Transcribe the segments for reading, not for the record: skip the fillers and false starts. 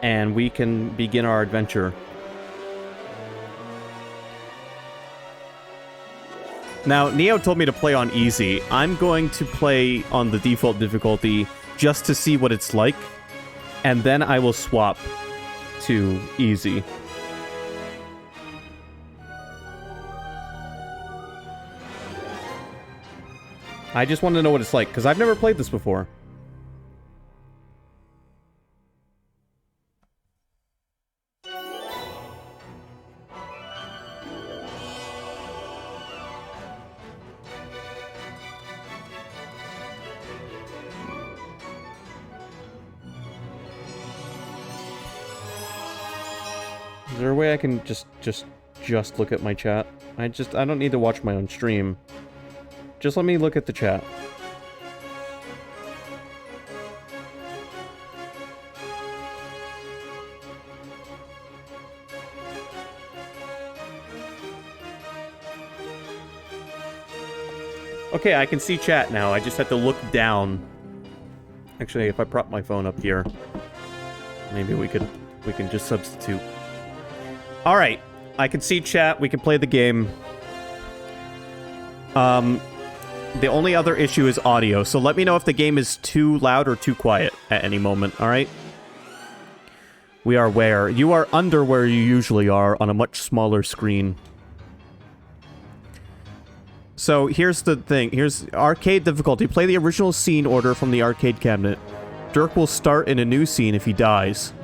and we can begin our adventure. Now, Neo told me to play on easy. I'm going to play on the default difficulty just to see what it's like, and then I will swap to easy. I just want to know what it's like, because I've never played this before. Is there a way I can just look at my chat? I don't need to watch my own stream. Just let me look at the chat. Okay, I can see chat now. I just have to look down. Actually, if I prop my phone up here, maybe we can just substitute. All right, I can see chat. We can play the game. The only other issue is audio, so let me know if the game is too loud or too quiet at any moment, all right? We are where? You are under where you usually are on a much smaller screen. So here's the thing. Here's arcade difficulty. Play the original scene order from the arcade cabinet. Dirk will start in a new scene if he dies.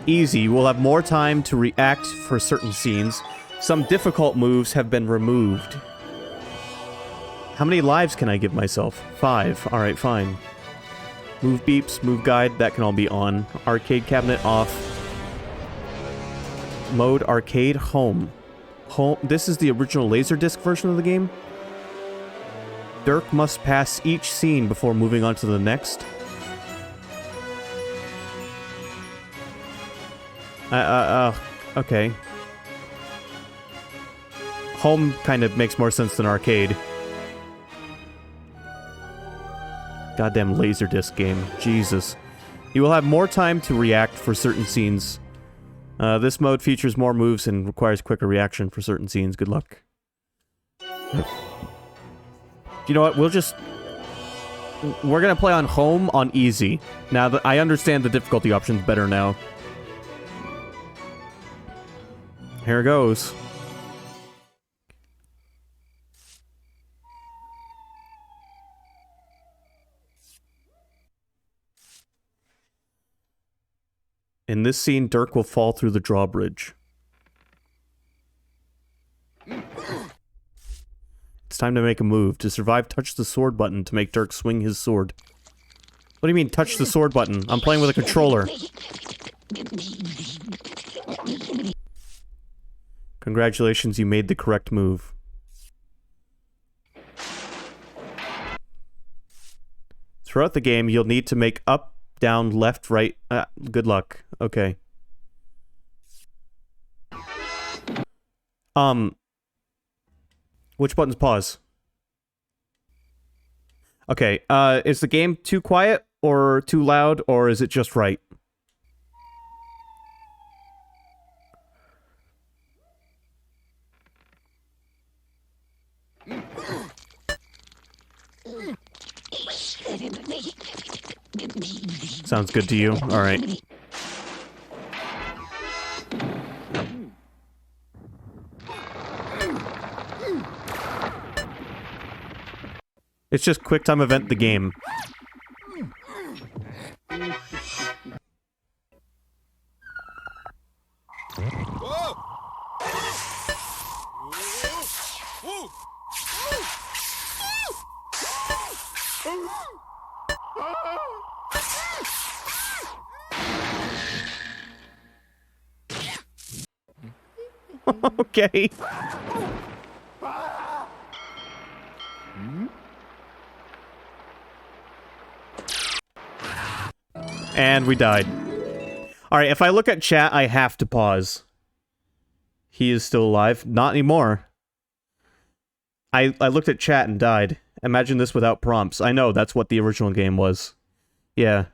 Easy. We'll have more time to react for certain scenes. Some difficult moves have been removed. How many lives can I give myself? 5. Alright, fine. Move beeps, move guide, that can all be on. Arcade cabinet off. Mode arcade home. Home. This is the original Laserdisc version of the game. Dirk must pass each scene before moving on to the next. Okay. Home kind of makes more sense than arcade. Goddamn Laserdisc game. Jesus. You will have more time to react for certain scenes. This mode features more moves and requires quicker reaction for certain scenes. Good luck. You know what? We're gonna play on home on easy. Now that I understand the difficulty options better now. Here goes. In this scene, Dirk will fall through the drawbridge. It's time to make a move. To survive, touch the sword button to make Dirk swing his sword. What do you mean, touch the sword button? I'm playing with a controller. Congratulations, you made the correct move. Throughout the game, you'll need to make up, down, left, right. Good luck. Okay. Which button's pause? Okay, is the game too quiet or too loud, or is it just right? Sounds good to you? Alright. It's just quick time event the game. Okay. And we died. Alright, if I look at chat, I have to pause. He is still alive. Not anymore. I looked at chat and died. Imagine this without prompts. I know, that's what the original game was. Yeah.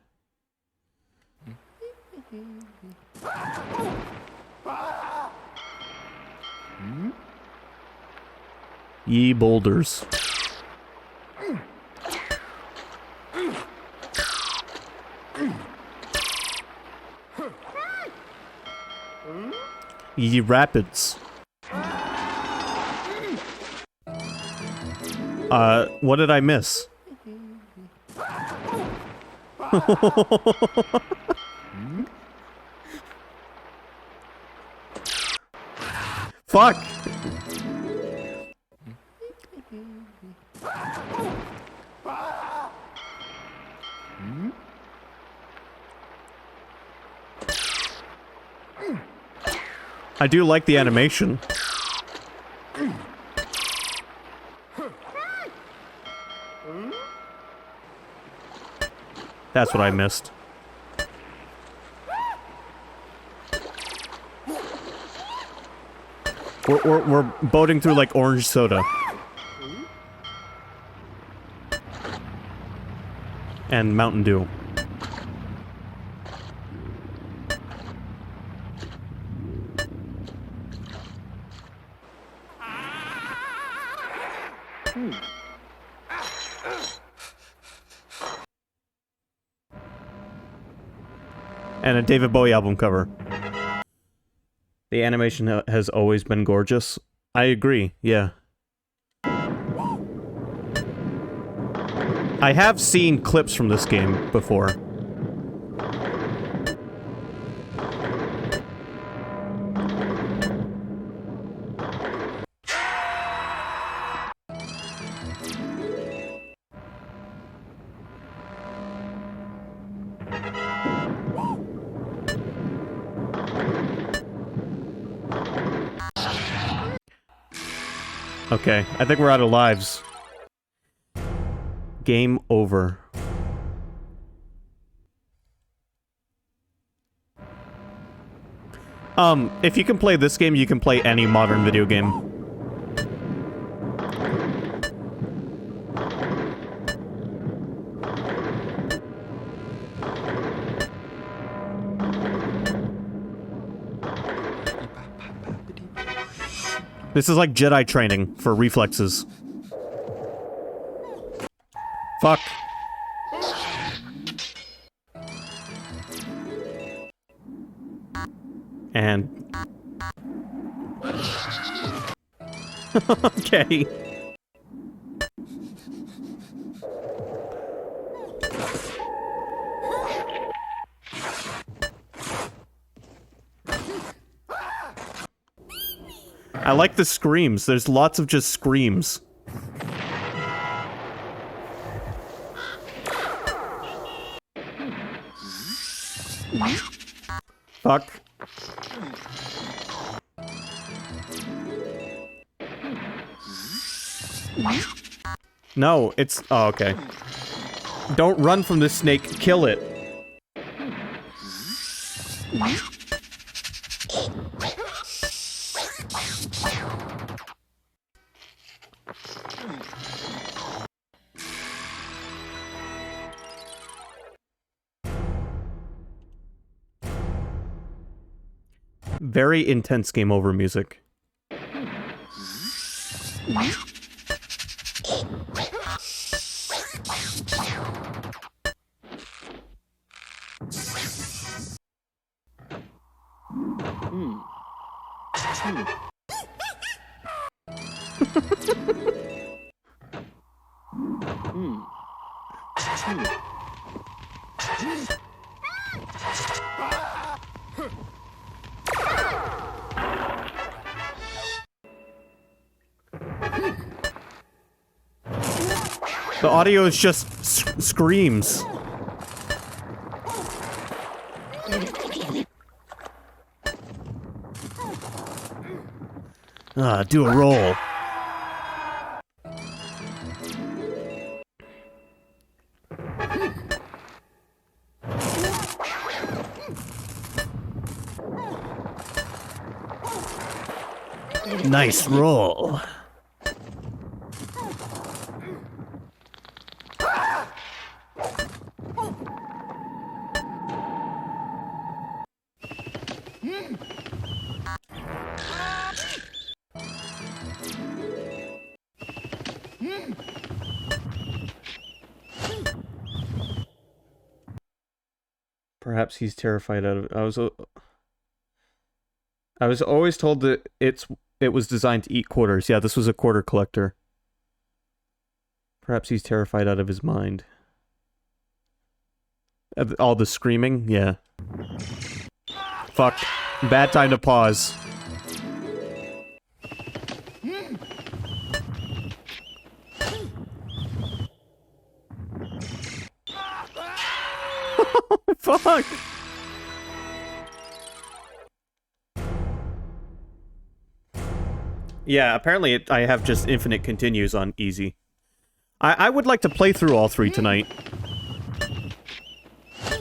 Ye boulders. Ye rapids. What did I miss? Fuck! I do like the animation. That's what I missed. We're boating through like orange soda. And Mountain Dew. And a David Bowie album cover. The animation has always been gorgeous. I agree, yeah. I have seen clips from this game before. Okay, I think we're out of lives. Game over. If you can play this game, you can play any modern video game. This is like Jedi training for reflexes. Fuck. And... okay. I like the screams. There's lots of just screams. Fuck. No, it's... oh, okay. Don't run from this snake, kill it. Very intense game over music. The audio is just screams. Do a roll. Nice roll. Perhaps he's terrified out of... I was always told that it was designed to eat quarters. Yeah, this was a quarter collector. Perhaps he's terrified out of his mind. All the screaming? Yeah. Fuck. Bad time to pause. Fuck! Yeah, apparently I have just infinite continues on easy. I would like to play through all three tonight.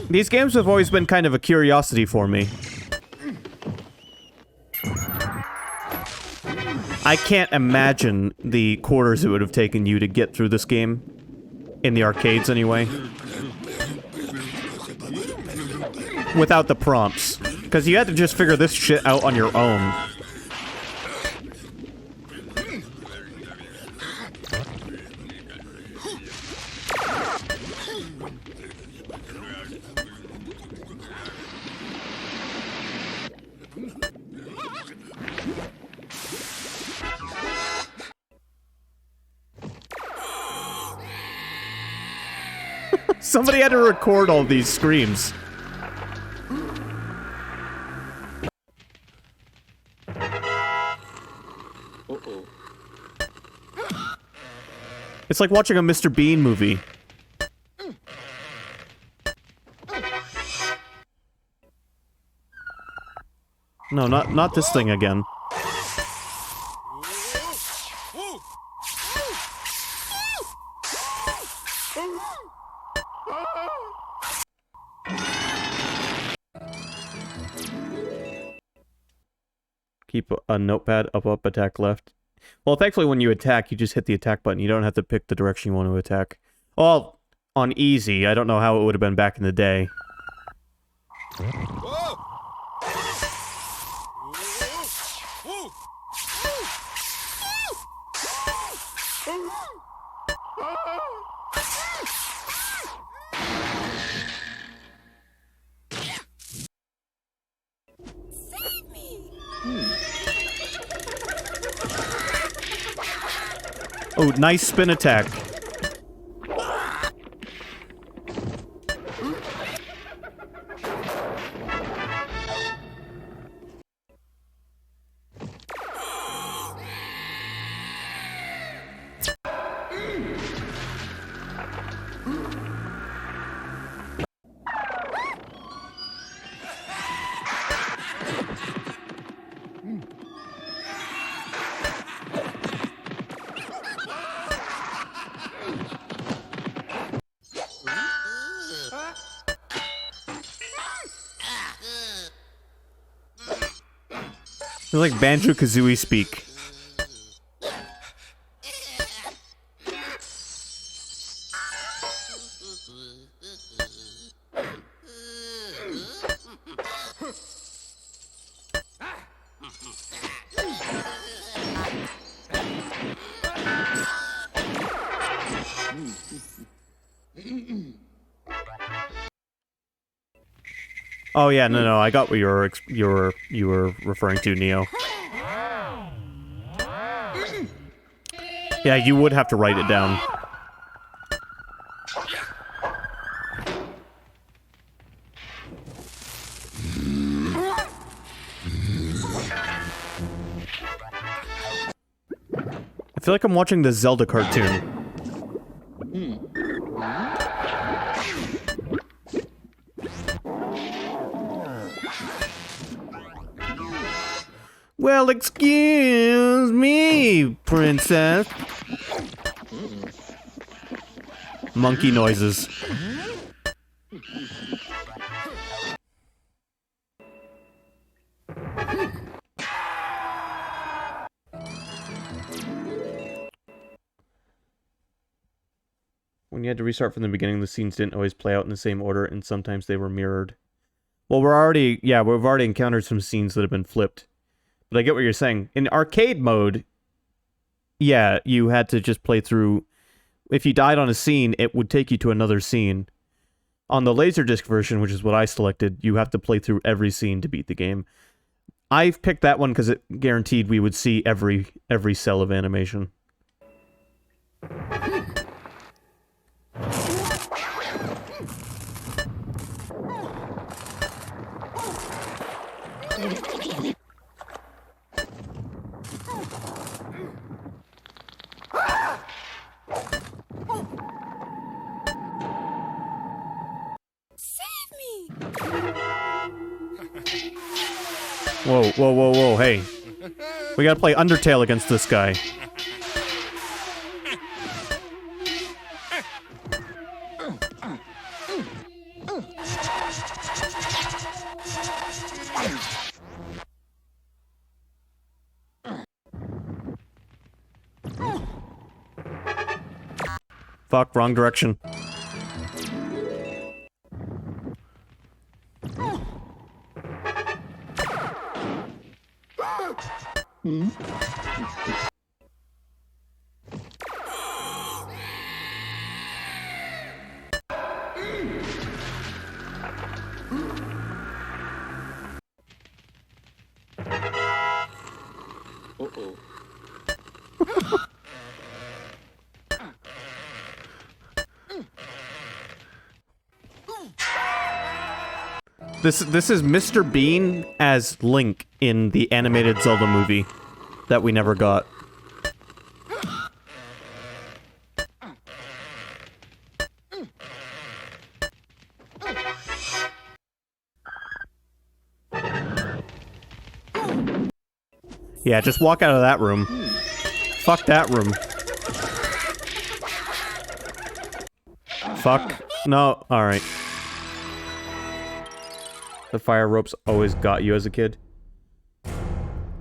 These games have always been kind of a curiosity for me. I can't imagine the quarters it would have taken you to get through this game. In the arcades, anyway. Without the prompts. Because you had to just figure this shit out on your own. Somebody had to record all these screams. It's like watching a Mr. Bean movie. No, not this thing again. Keep a notepad, up, attack left. Well, thankfully when you attack, you just hit the attack button. You don't have to pick the direction you want to attack. Well, on easy, I don't know how it would have been back in the day. Oh, nice spin attack. It's like Banjo-Kazooie speak. Oh yeah, no, I got what you were referring to, Neo. Yeah, you would have to write it down. I feel like I'm watching the Zelda cartoon. Well, excuse me, princess. Monkey noises. When you had to restart from the beginning, the scenes didn't always play out in the same order, and sometimes they were mirrored. Well, we've already encountered some scenes that have been flipped. But I get what you're saying. In arcade mode, yeah, you had to just play through. If you died on a scene, it would take you to another scene. On the Laserdisc version, which is what I selected, you have to play through every scene to beat the game. I've picked that one because it guaranteed we would see every cell of animation. Whoa, whoa, whoa, whoa, hey. We gotta play Undertale against this guy. Fuck, wrong direction. This is Mr. Bean as Link in the animated Zelda movie that we never got. Yeah, just walk out of that room. Fuck that room. Fuck. No, alright. The fire ropes always got you as a kid.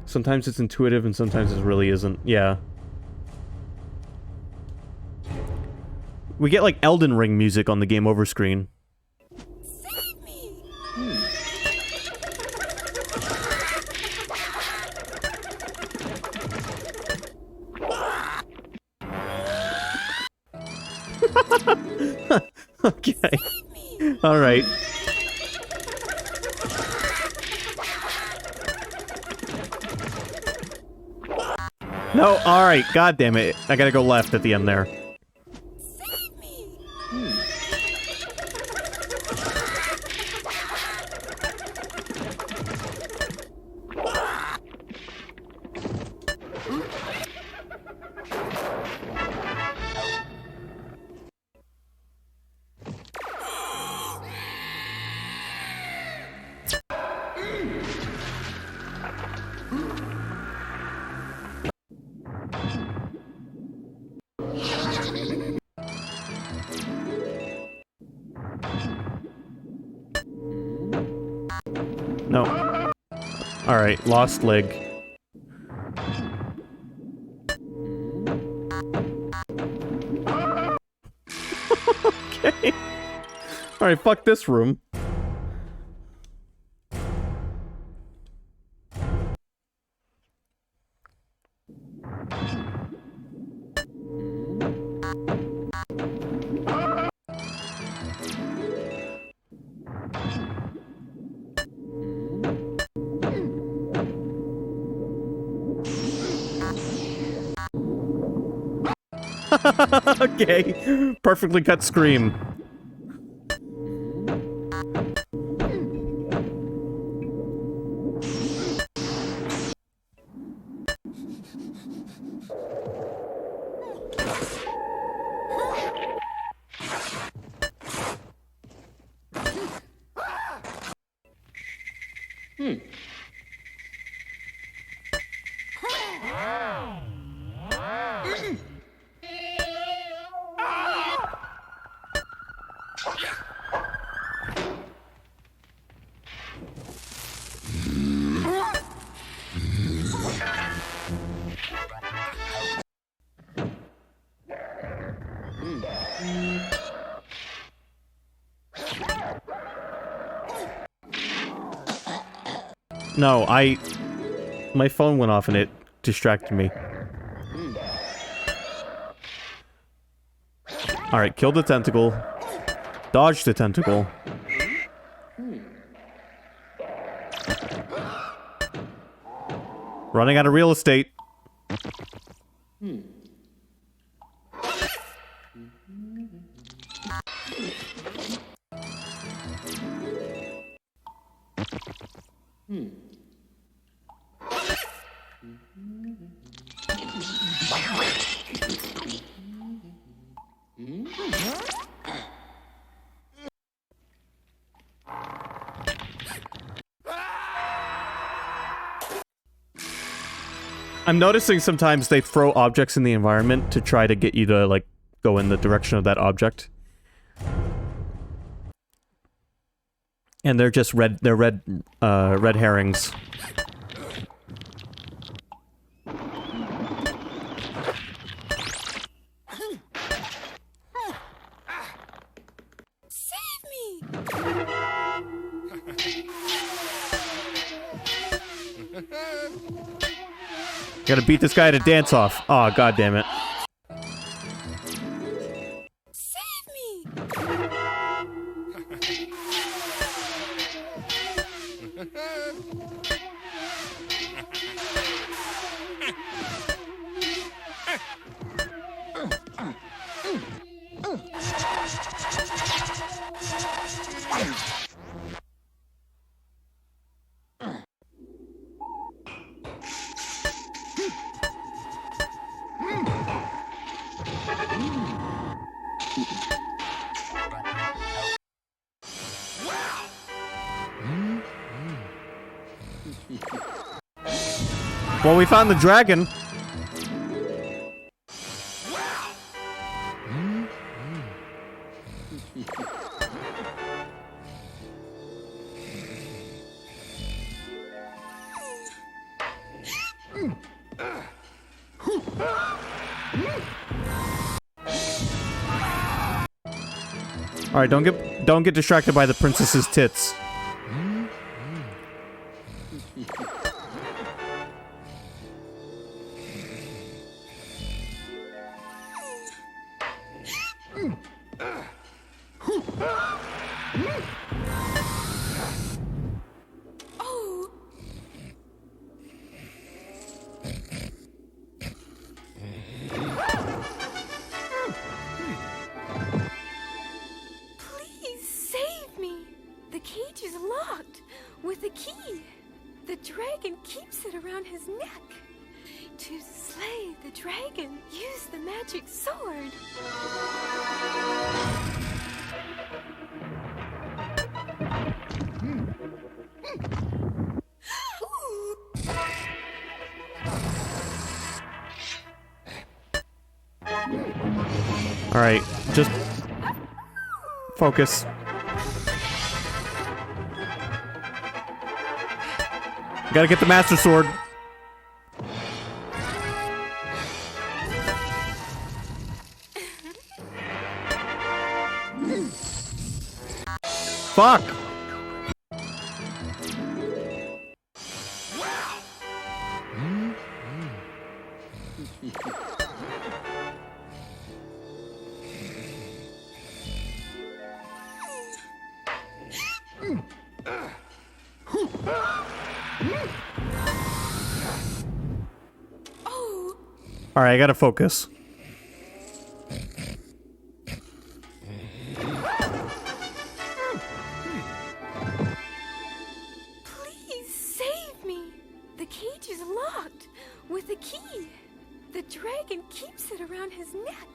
Sometimes it's intuitive and sometimes it really isn't. Yeah. We get like Elden Ring music on the game over screen. Save me! Okay. Alright. No, alright, god damn it. I gotta go left at the end there. Save me! No. Alright, lost leg. Okay. Alright, fuck this room. Okay. Perfectly cut scream. No, my phone went off and it distracted me. Alright, kill the tentacle. Dodge the tentacle. Running out of real estate. I'm noticing sometimes they throw objects in the environment to try to get you to, like, go in the direction of that object. And they're just red herrings. Save me! Gotta beat this guy at a dance-off. Aw, oh, god damn it. Save me! Well, we found the dragon. All right, don't get distracted by the princess's tits. Oh! Please save me! The cage is locked with a key. The dragon keeps it around his neck. To slay the dragon, use the magic sword. Ooh. All right, just focus. Gotta get the Master Sword. Fuck! Oh! Alright, I gotta focus. Please save me! The cage is locked with a key. The dragon keeps it around his neck.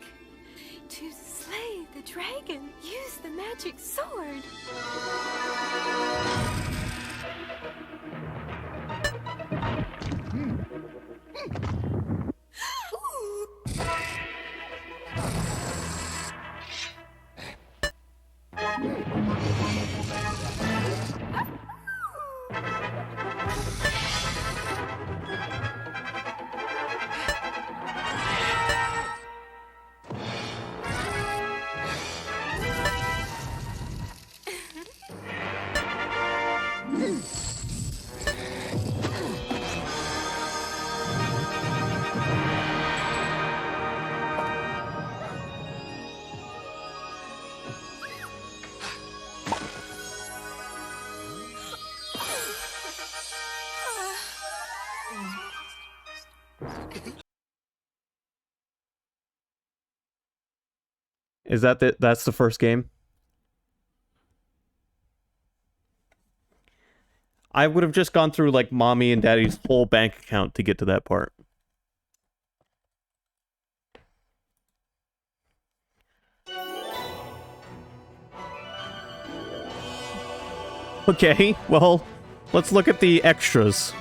To slay the dragon, use the magic sword. Ooh. Is that that's the first game? I would have just gone through like mommy and daddy's whole bank account to get to that part. Okay, well, let's look at the extras.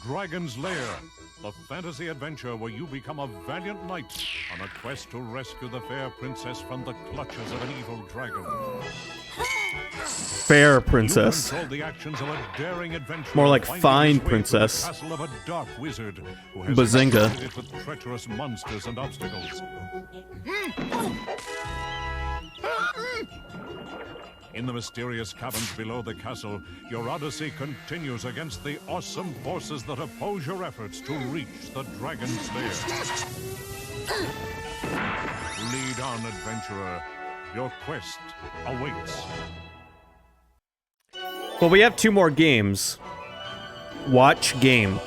Dragon's Lair, the fantasy adventure where you become a valiant knight on a quest to rescue the fair princess from the clutches of an evil dragon. Fair princess. You control the actions of a daring adventurer, More like finding fine his way princess. through the castle of a dark wizard who has Bazinga. infested it with treacherous monsters and obstacles. In the mysterious caverns below the castle, your odyssey continues against the awesome forces that oppose your efforts to reach the Dragon's Lair. Lead on, adventurer. Your quest awaits. Well, we have 2 more games. Watch game.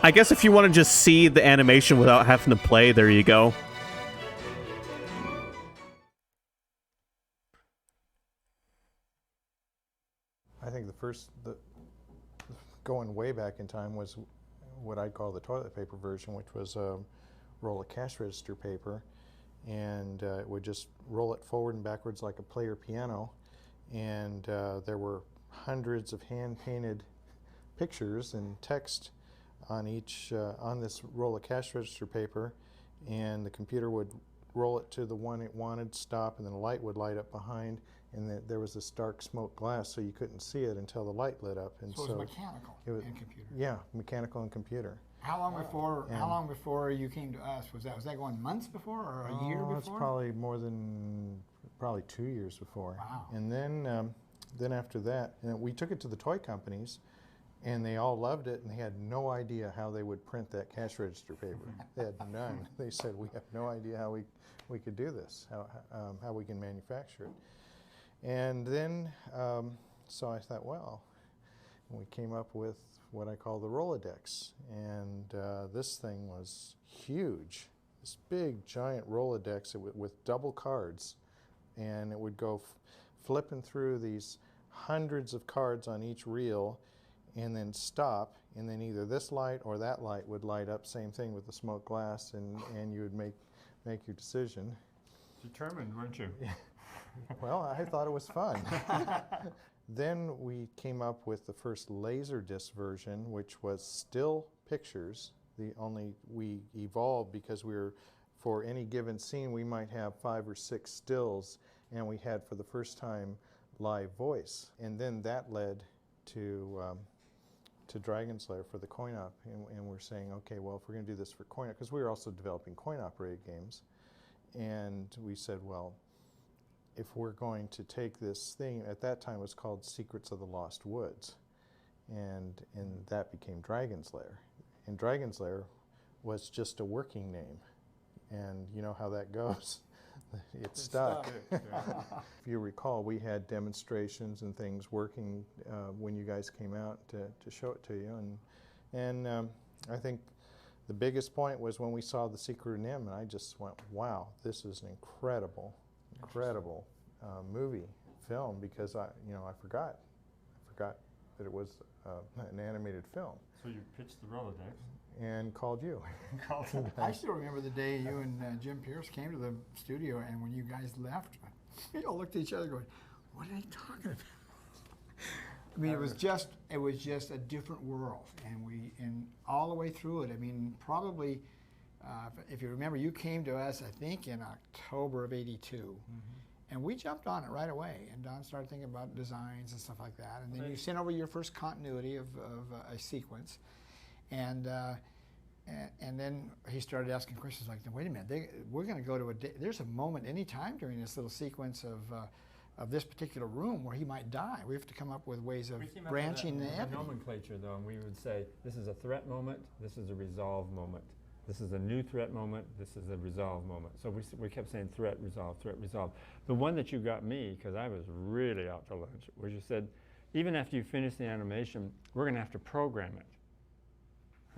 I guess if you want to just see the animation without having to play, there you go. I think going way back in time was what I'd call the toilet paper version, which was a roll of cash register paper, and it would just roll it forward and backwards like a player piano, and there were hundreds of hand-painted pictures and text on each on this roll of cash register paper, and the computer would roll it to the one it wanted, stop, and then a light would light up behind, and there was this dark smoke glass, so you couldn't see it until the light lit up. And so it was mechanical and computer. Yeah, mechanical and computer. How long before? How long before you came to us? Was that going months before or a year before? It's probably more than 2 years before. Wow. And then after that, we took it to the toy companies, and they all loved it, and they had no idea how they would print that cash register paper. They had none. They said, we have no idea how we could do this, how we can manufacture it. And then, so I thought, well, we came up with what I call the Rolodex, and this thing was huge. This big, giant Rolodex with double cards, and it would go flipping through these hundreds of cards on each reel, and then stop, and then either this light or that light would light up, same thing with the smoke glass, and you would make your decision. Determined, weren't you? Well, I thought it was fun. Then we came up with the first Laserdisc version, which was still pictures. We evolved because for any given scene, we might have 5 or 6 stills, and we had for the first time live voice. And then that led to Dragon's Lair for the coin-op, and we're saying, okay, well, if we're going to do this for coin-op, because we were also developing coin-operated games, and we said, well, if we're going to take this thing, at that time it was called Secrets of the Lost Woods, and that became Dragon's Lair. And Dragon's Lair was just a working name, and you know how that goes. It stuck. If you recall, we had demonstrations and things working when you guys came out to show it to you, and I think the biggest point was when we saw The Secret of NIMH, and I just went, wow, this is an incredible movie film, because I forgot that it was an animated film. So you pitched the Rolodex. And called you. I still remember the day you and Jim Pierce came to the studio, and when you guys left, we all looked at each other going, what are they talking about? I mean, it was just a different world, and all the way through it, I mean, probably, if you remember, you came to us, I think, in October of '82. Mm-hmm. And we jumped on it right away, and Don started thinking about designs and stuff like that. And then you sent over your first continuity of a sequence, and then he started asking questions like, "Wait a minute, we're going to go to there's a moment any time during this little sequence of this particular room where he might die. We have to come up with ways of branching the nomenclature, though, and we would say this is a threat moment, this is a resolve moment. This is a new threat moment, this is a resolve moment. So we kept saying threat, resolve, threat, resolve. The one that you got me, because I was really out to lunch, was you said, even after you finish the animation, we're going to have to program it.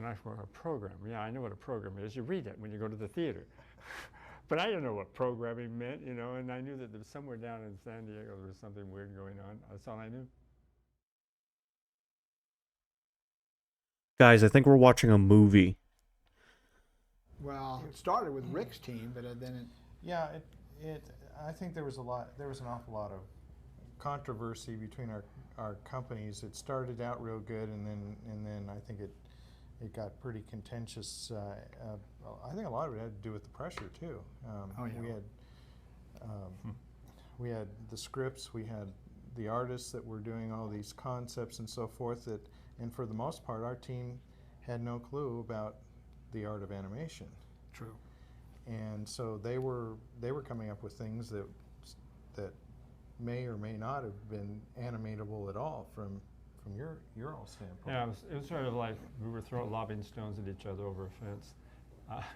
And I thought, a program? Yeah, I know what a program is. You read it when you go to the theater. But I didn't know what programming meant, you know, and I knew that there was somewhere down in San Diego there was something weird going on. That's all I knew. Guys, I think we're watching a movie. Well, it started with Rick's team, but then it... Yeah, I think there was an awful lot of controversy between our companies. It started out real good, and then I think it got pretty contentious. I think a lot of it had to do with the pressure too. Oh, yeah. We had the scripts, we had the artists that were doing all these concepts and so forth. And for the most part, our team had no clue about the art of animation. True. And so they were coming up with things that may or may not have been animatable at all from your all standpoint. Yeah, it was sort of like we were lobbing stones at each other over a fence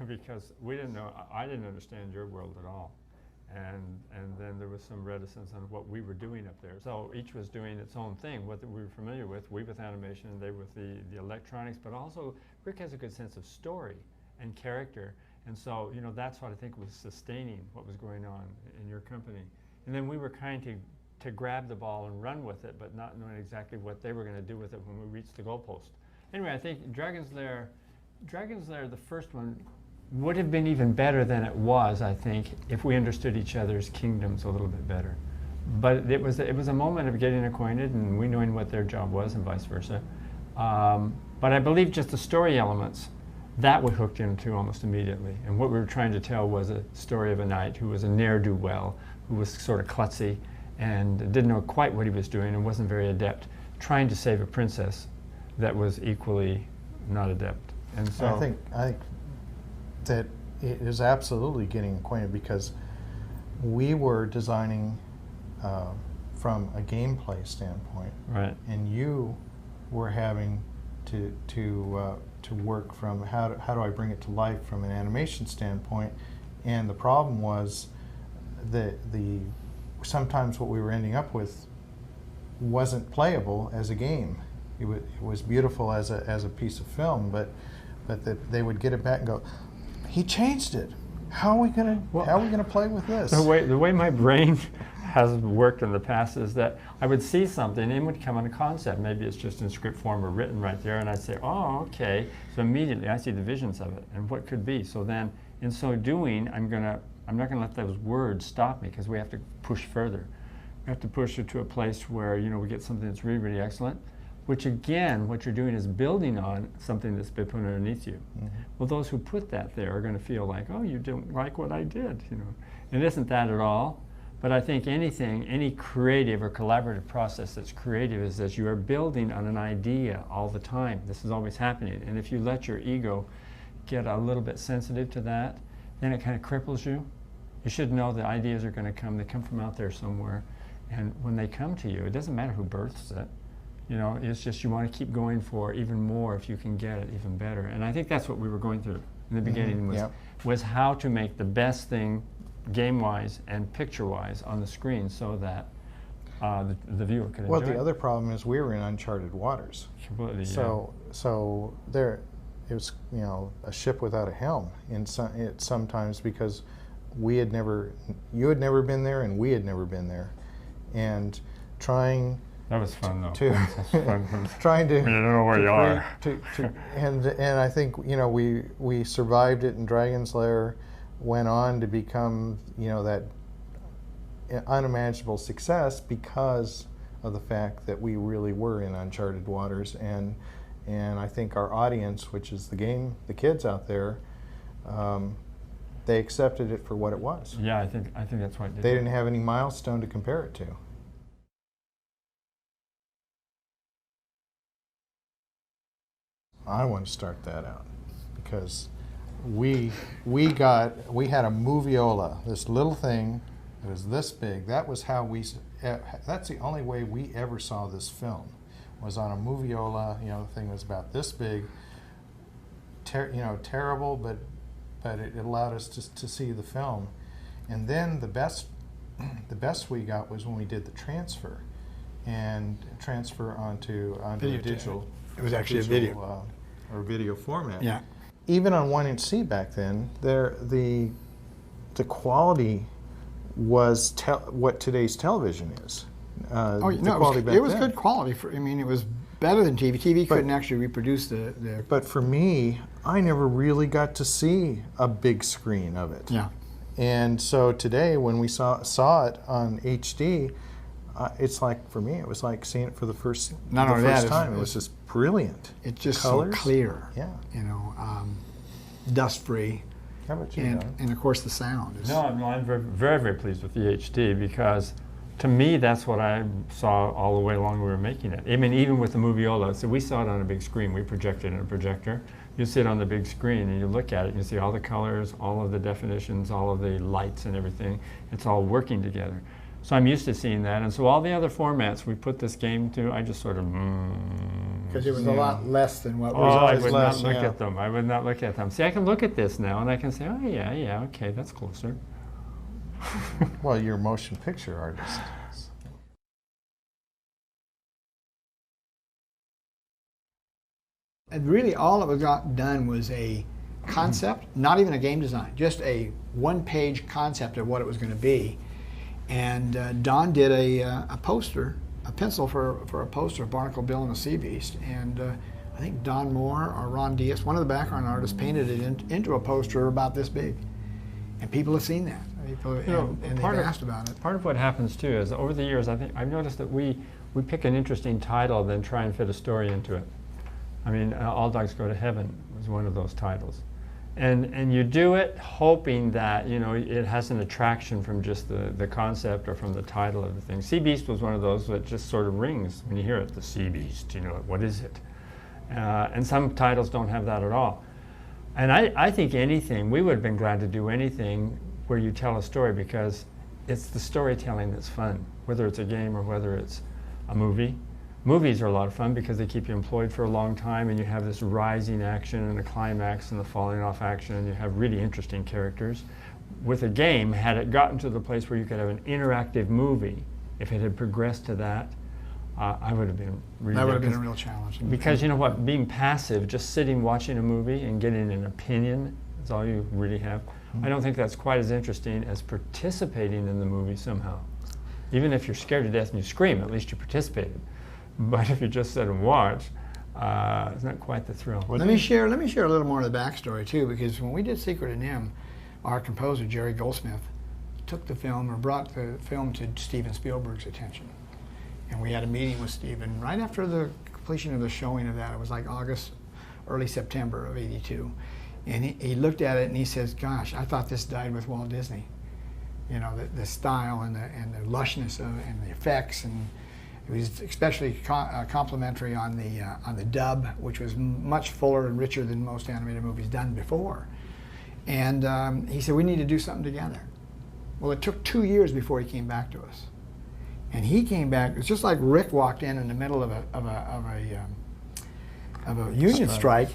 because we didn't know. I didn't understand your world at all, and then there was some reticence on what we were doing up there. So each was doing its own thing, what we were familiar with. We with animation, and they with the electronics. But also, Rick has a good sense of story and character, and so you know that's what I think was sustaining what was going on in your company. And then we were kind to grab the ball and run with it, but not knowing exactly what they were going to do with it when we reached the goalpost. Anyway, I think Dragon's Lair, the first one, would have been even better than it was, I think, if we understood each other's kingdoms a little bit better. But it was a moment of getting acquainted and we knowing what their job was and vice versa. But I believe just the story elements, that we hooked into almost immediately. And what we were trying to tell was a story of a knight who was a ne'er-do-well, who was sort of klutzy and didn't know quite what he was doing and wasn't very adept, trying to save a princess that was equally not adept. And so I think that it is absolutely getting acquainted, because we were designing from a gameplay standpoint, right, and you were having to work from how do I bring it to life from an animation standpoint. And the problem was that sometimes what we were ending up with wasn't playable as a game. It was beautiful as a piece of film, but they would get it back and go, he changed it. How are we gonna play with this? The way my brain has worked in the past is that I would see something and it would come on a concept. Maybe it's just in script form or written right there, and I'd say, oh, okay. So immediately I see the visions of it and what could be. So then, in so doing, I'm not gonna let those words stop me, because we have to push further. We have to push it to a place where we get something that's really, really excellent. Which again, what you're doing is building on something that's been put underneath you. Mm-hmm. Well, those who put that there are going to feel like, oh, you don't like what I did, And it isn't that at all. But I think any creative or collaborative process that's creative is that you are building on an idea all the time. This is always happening. And if you let your ego get a little bit sensitive to that, then it kind of cripples you. You should know the ideas are going to come. They come from out there somewhere. And when they come to you, it doesn't matter who births it. It's just you want to keep going for even more if you can get it even better. And I think that's what we were going through in the beginning was how to make the best thing game-wise and picture-wise on the screen so that the viewer could enjoy it. Well, the other problem is we were in uncharted waters. Completely, so there, it was a ship without a helm sometimes, because you had never been there and we had never been there, and trying. That was fun, though. Trying to. I don't know where you are. And I think we survived it, and Dragon's Lair went on to become that unimaginable success because of the fact that we really were in uncharted waters, and I think our audience, which is the kids out there, they accepted it for what it was. Yeah, I think that's what they didn't have any milestone to compare it to. I want to start that out because we had a moviola, this little thing that was this big. That's the only way we ever saw this film, was on a moviola. The thing was about this big. Terrible, but it allowed us to see the film. And then the best we got was when we did the transfer onto video digital. It was actually a video. or video format. Yeah. Even on 1-inch C back then, the quality was what today's television is. Oh, the no, quality back it was then. good quality. I mean, it was better than TV. TV couldn't actually reproduce the But for me, I never really got to see a big screen of it. yeah. And so today, when we saw it on HD, it's like, for me, it was like seeing it for the first time. It was just brilliant. It's just Colors. so clear. Yeah. You know, dust-free. How about you, And, Don? and of course the sound is. No, I'm very, very, very pleased with the HD because, to me, that's what I saw all the way along we were making it. I mean, even with the Moviola, so we saw it on a big screen. We projected in a projector. You sit on the big screen and you look at it, and you see all the colors, all of the definitions, all of the lights and everything. It's all working together. So I'm used to seeing that. And so all the other formats we put this game to, I just sort of, Because it was a lot less than what oh, was I always would less, not look yeah. at them. I would not look at them. See, I can look at this now and I can say, oh yeah, okay, that's closer. Well, you're a motion picture artist. And really, all that was got done was a concept, not even a game design, just a one-page concept of what it was going to be. And Don did a poster, a pencil for a poster of Barnacle Bill and the Sea Beast. And I think Don Moore or Ron Diaz, one of the background artists, painted it into a poster about this big. And people have seen that. People, and they've asked about it. Part of what happens too is over the years, I think I've noticed that we pick an interesting title, then try and fit a story into it. I mean, All Dogs Go to Heaven was one of those titles. And you do it hoping that, you know, it has an attraction from just the concept or from the title of the thing. Sea Beast was one of those that just sort of rings when you hear it, the Sea Beast, you know, what is it? And some titles don't have that at all. And I think anything, we would have been glad to do anything where you tell a story because it's the storytelling that's fun, whether it's a game or whether it's a movie. Movies are a lot of fun because they keep you employed for a long time and you have this rising action and a climax and the falling off action and you have really interesting characters. With a game, had it gotten to the place where you could have an interactive movie, if it had progressed to that, I would have been really... That would have been a real challenge. Because you know what, being passive, just sitting watching a movie and getting an opinion is all you really have. I don't think that's quite as interesting as participating in the movie somehow. Even if you're scared to death and you scream, at least you participated. But if you just sit and watch, it's not quite the thrill. Let me share a little more of the backstory too, because when we did Secret of Nim, our composer Jerry Goldsmith took the film or brought the film to Steven Spielberg's attention, and we had a meeting with Steven right after the completion of the showing of that. It was like August, early September of '82, and he looked at it and he says, "Gosh, I thought this died with Walt Disney. You know, the style and the lushness of and the effects and." It was especially complimentary on the dub, which was much fuller and richer than most animated movies done before. And he said, we need to do something together. Well, it took 2 years before he came back to us. And he came back, it's just like Rick walked in the middle of a union strike.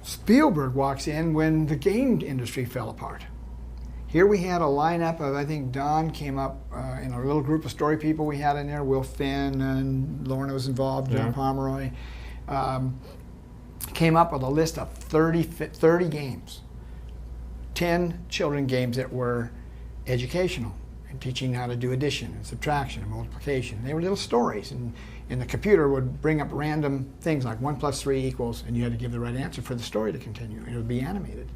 Spielberg walks in when the game industry fell apart. Here we had a lineup of, I think Don came up in a little group of story people we had in there. Will Finn and Lorna was involved, John Pomeroy. Came up with a list of 30 games. 10 children games that were educational and teaching how to do addition and subtraction and multiplication. They were little stories and the computer would bring up random things like 1 + 3 =, and you had to give the right answer for the story to continue. It would be animated.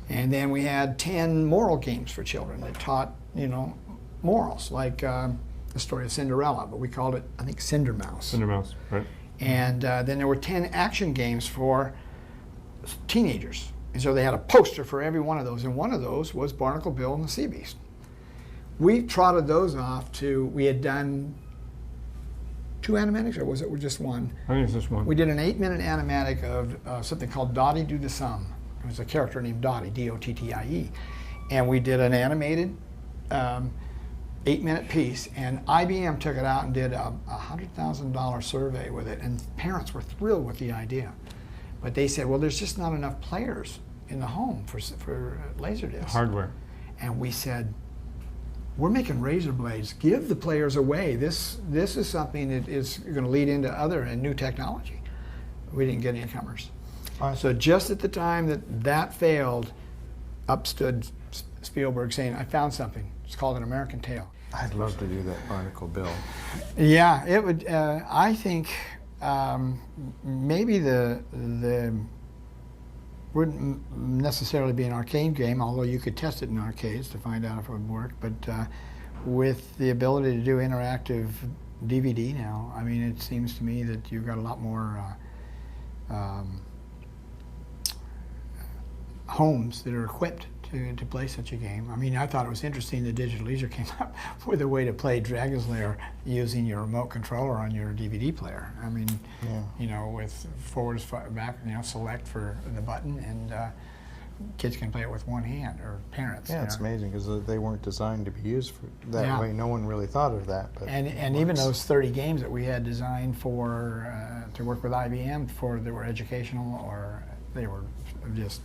And then we had 10 moral games for children that taught, you know, morals, like the story of Cinderella, but we called it, I think, Cinder Mouse. Cinder Mouse, right. And then there were 10 action games for teenagers. And so they had a poster for every one of those, and one of those was Barnacle Bill and the Sea Beast. We trotted those off to, we had done 2 animatics, or was it just one? I think it's just one. We did an 8-minute animatic of something called Dottie Do the Sum. It was a character named Dottie, D-O-T-T-I-E. And we did an animated 8-minute piece, and IBM took it out and did a $100,000 survey with it, and parents were thrilled with the idea. But they said, well, there's just not enough players in the home for Laserdisc. Hardware. And we said, we're making razor blades. Give the players away. This is something that is going to lead into other and new technology. We didn't get newcomers. I- So just at the time that failed, up stood Spielberg saying, "I found something. It's called An American Tail." I'd love to do that article, Bill. Yeah, it would. I think maybe the wouldn't necessarily be an arcade game, although you could test it in arcades to find out if it would work. But with the ability to do interactive DVD now, I mean, it seems to me that you've got a lot more homes that are equipped to play such a game. I mean, I thought it was interesting that Digital Leisure came up with a way to play Dragon's Lair using your remote controller on your DVD player. I mean, you know, with forwards, back, you know, select for the button, and kids can play it with one hand, or parents. Yeah, it's amazing because they weren't designed to be used for that Yeah. way. No one really thought of that. But And even those 30 games that we had designed for to work with IBM, for they were educational, or they were just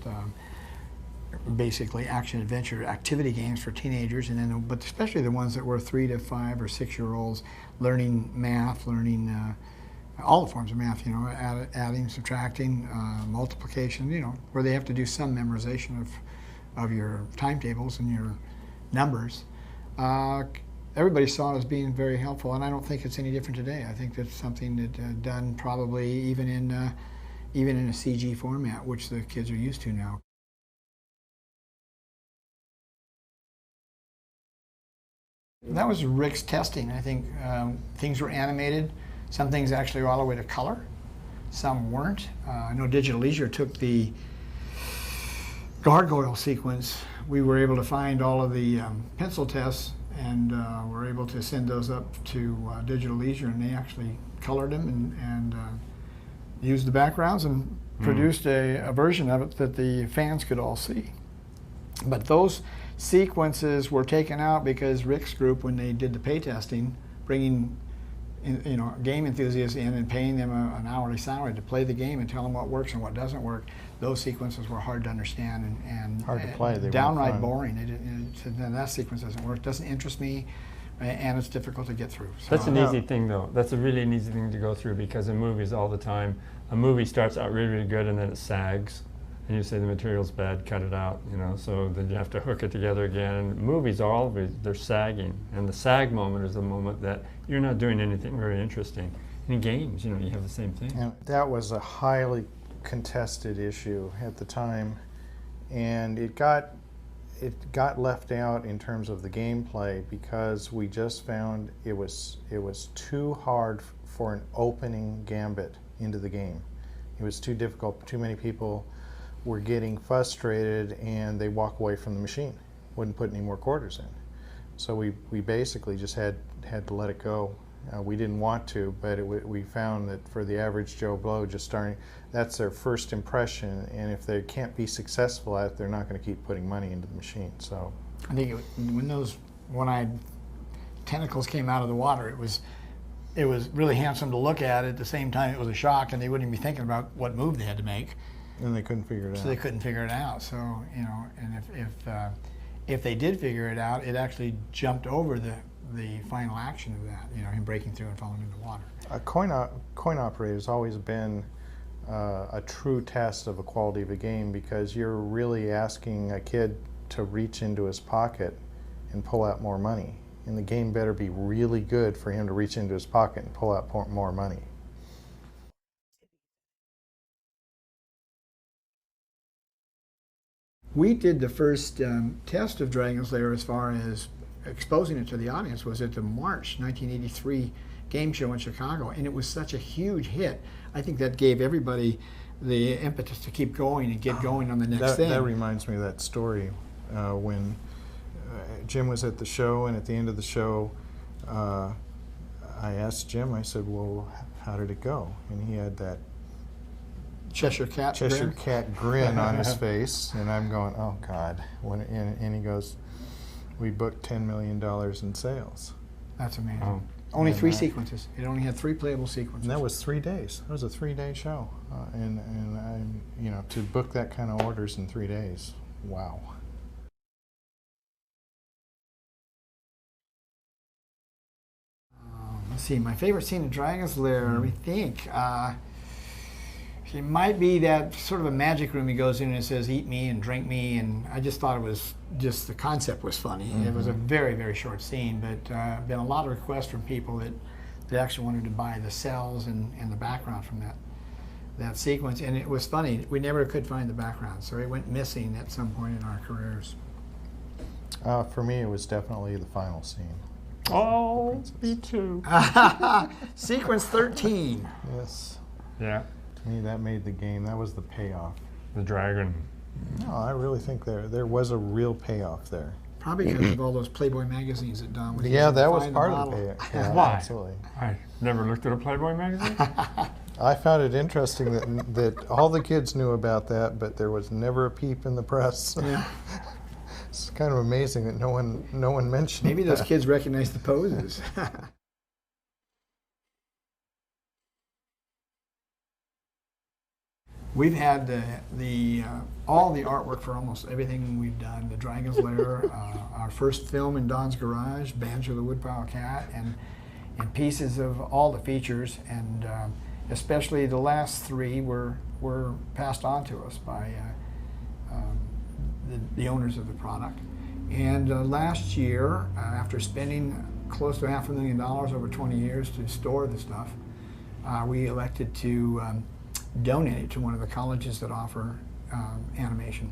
basically action adventure activity games for teenagers, and then but especially the ones that were 3 to 5 or 6-year-olds learning math, learning all the forms of math, you know, adding, subtracting, multiplication, you know, where they have to do some memorization of your timetables and your numbers. Everybody saw it as being very helpful, and I don't think it's any different today. I think that's something that done probably even in a CG format, which the kids are used to now. That was Rick's testing. I think things were animated. Some things actually were all the way to color. Some weren't. I know Digital Leisure took the gargoyle sequence. We were able to find all of the pencil tests, and were able to send those up to Digital Leisure, and they actually colored them and used the backgrounds and produced a version of it that the fans could all see. But those sequences were taken out because Rick's group, when they did the pay testing, bringing game enthusiasts in and paying them an hourly salary to play the game and tell them what works and what doesn't work, those sequences were hard to understand and hard to play. They weren't downright fun. boring. It said, "No, that sequence doesn't work, doesn't interest me, and it's difficult to get through." So, That's an easy thing, though. That's a really easy thing to go through, because in movies all the time, a movie starts out really, really good and then it sags. And you say the material's bad, cut it out, you know, so then you have to hook it together again. And movies are always, they're sagging. And the sag moment is the moment that you're not doing anything very interesting. In games, you know, you have the same thing. And that was a highly contested issue at the time, and it got left out in terms of the gameplay because we just found it was too hard for an opening gambit into the game. It was too difficult. Too many people were getting frustrated and they walk away from the machine, wouldn't put any more quarters in. So we basically just had to let it go. We didn't want to, but we found that for the average Joe Blow just starting, that's their first impression, and if they can't be successful at it, they're not going to keep putting money into the machine. So I think when those one-eyed tentacles came out of the water, it was really handsome to look at. At the same time, it was a shock, and they wouldn't even be thinking about what move they had to make. and they couldn't figure it So out. they couldn't figure it out. So, you know, and if they did figure it out, it actually jumped over the final action of that, you know, him breaking through and falling into the water. A coin operator has always been a true test of the quality of a game, because you're really asking a kid to reach into his pocket and pull out more money. And the game better be really good for him to reach into his pocket and pull out more money. We did the first test of Dragon's Lair as far as exposing it to the audience was at the March 1983 game show in Chicago, and it was such a huge hit. I think that gave everybody the impetus to keep going and get going on the next thing. That reminds me of that story when Jim was at the show, and at the end of the show, I asked Jim, I said, well, how did it go? And he had that Cheshire Cat grin on his face, and I'm going, oh God. And he goes, we booked $10 million in sales. That's amazing. Oh. Only And 3 that- sequences. It only had 3 playable sequences. And that was 3 days. That was a 3-day show. And I, you know, to book that kind of orders in 3 days, wow. Let's see, my favorite scene in Dragon's Lair, let me think. It might be that sort of a magic room he goes in and it says, eat me and drink me, and I just thought it was just, the concept was funny. It was a very, very short scene, but been a lot of requests from people that actually wanted to buy the cells and the background from that sequence, and it was funny. We never could find the background, so it went missing at some point in our careers. For me, it was definitely the final scene. Oh, me too. Sequence 13. Yes. Yeah, To me, that made the game. That was the payoff. the dragon. No, I really think there was a real payoff there. Probably because of all those Playboy magazines that Don was Yeah, using to that was find part of model. the payoff. Yeah, Why? absolutely. I never looked at a Playboy magazine. I found it interesting that all the kids knew about that, but there was never a peep in the press. Yeah. It's kind of amazing that no one mentioned. Maybe those that. kids recognize the poses. We've had all the artwork for almost everything we've done. The Dragon's Lair, our first film in Don's Garage, Banjo the Woodpile Cat, and pieces of all the features, and especially the last three were passed on to us by the owners of the product. And last year, after spending close to $500,000 over 20 years to store the stuff, we elected to donate it to one of the colleges that offer animation.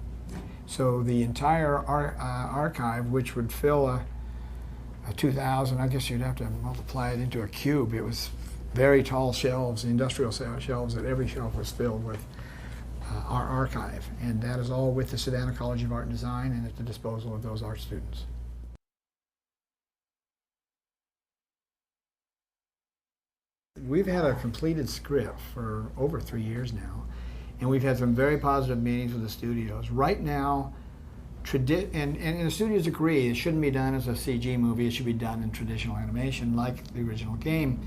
So the entire archive, which would fill a 2,000, I guess you'd have to multiply it into a cube. It was very tall shelves, industrial shelves, that every shelf was filled with our archive. And that is all with the Savannah College of Art and Design and at the disposal of those art students. We've had a completed script for over 3 years now, and we've had some very positive meetings with the studios. Right now, and the studios agree it shouldn't be done as a CG movie, it should be done in traditional animation like the original game.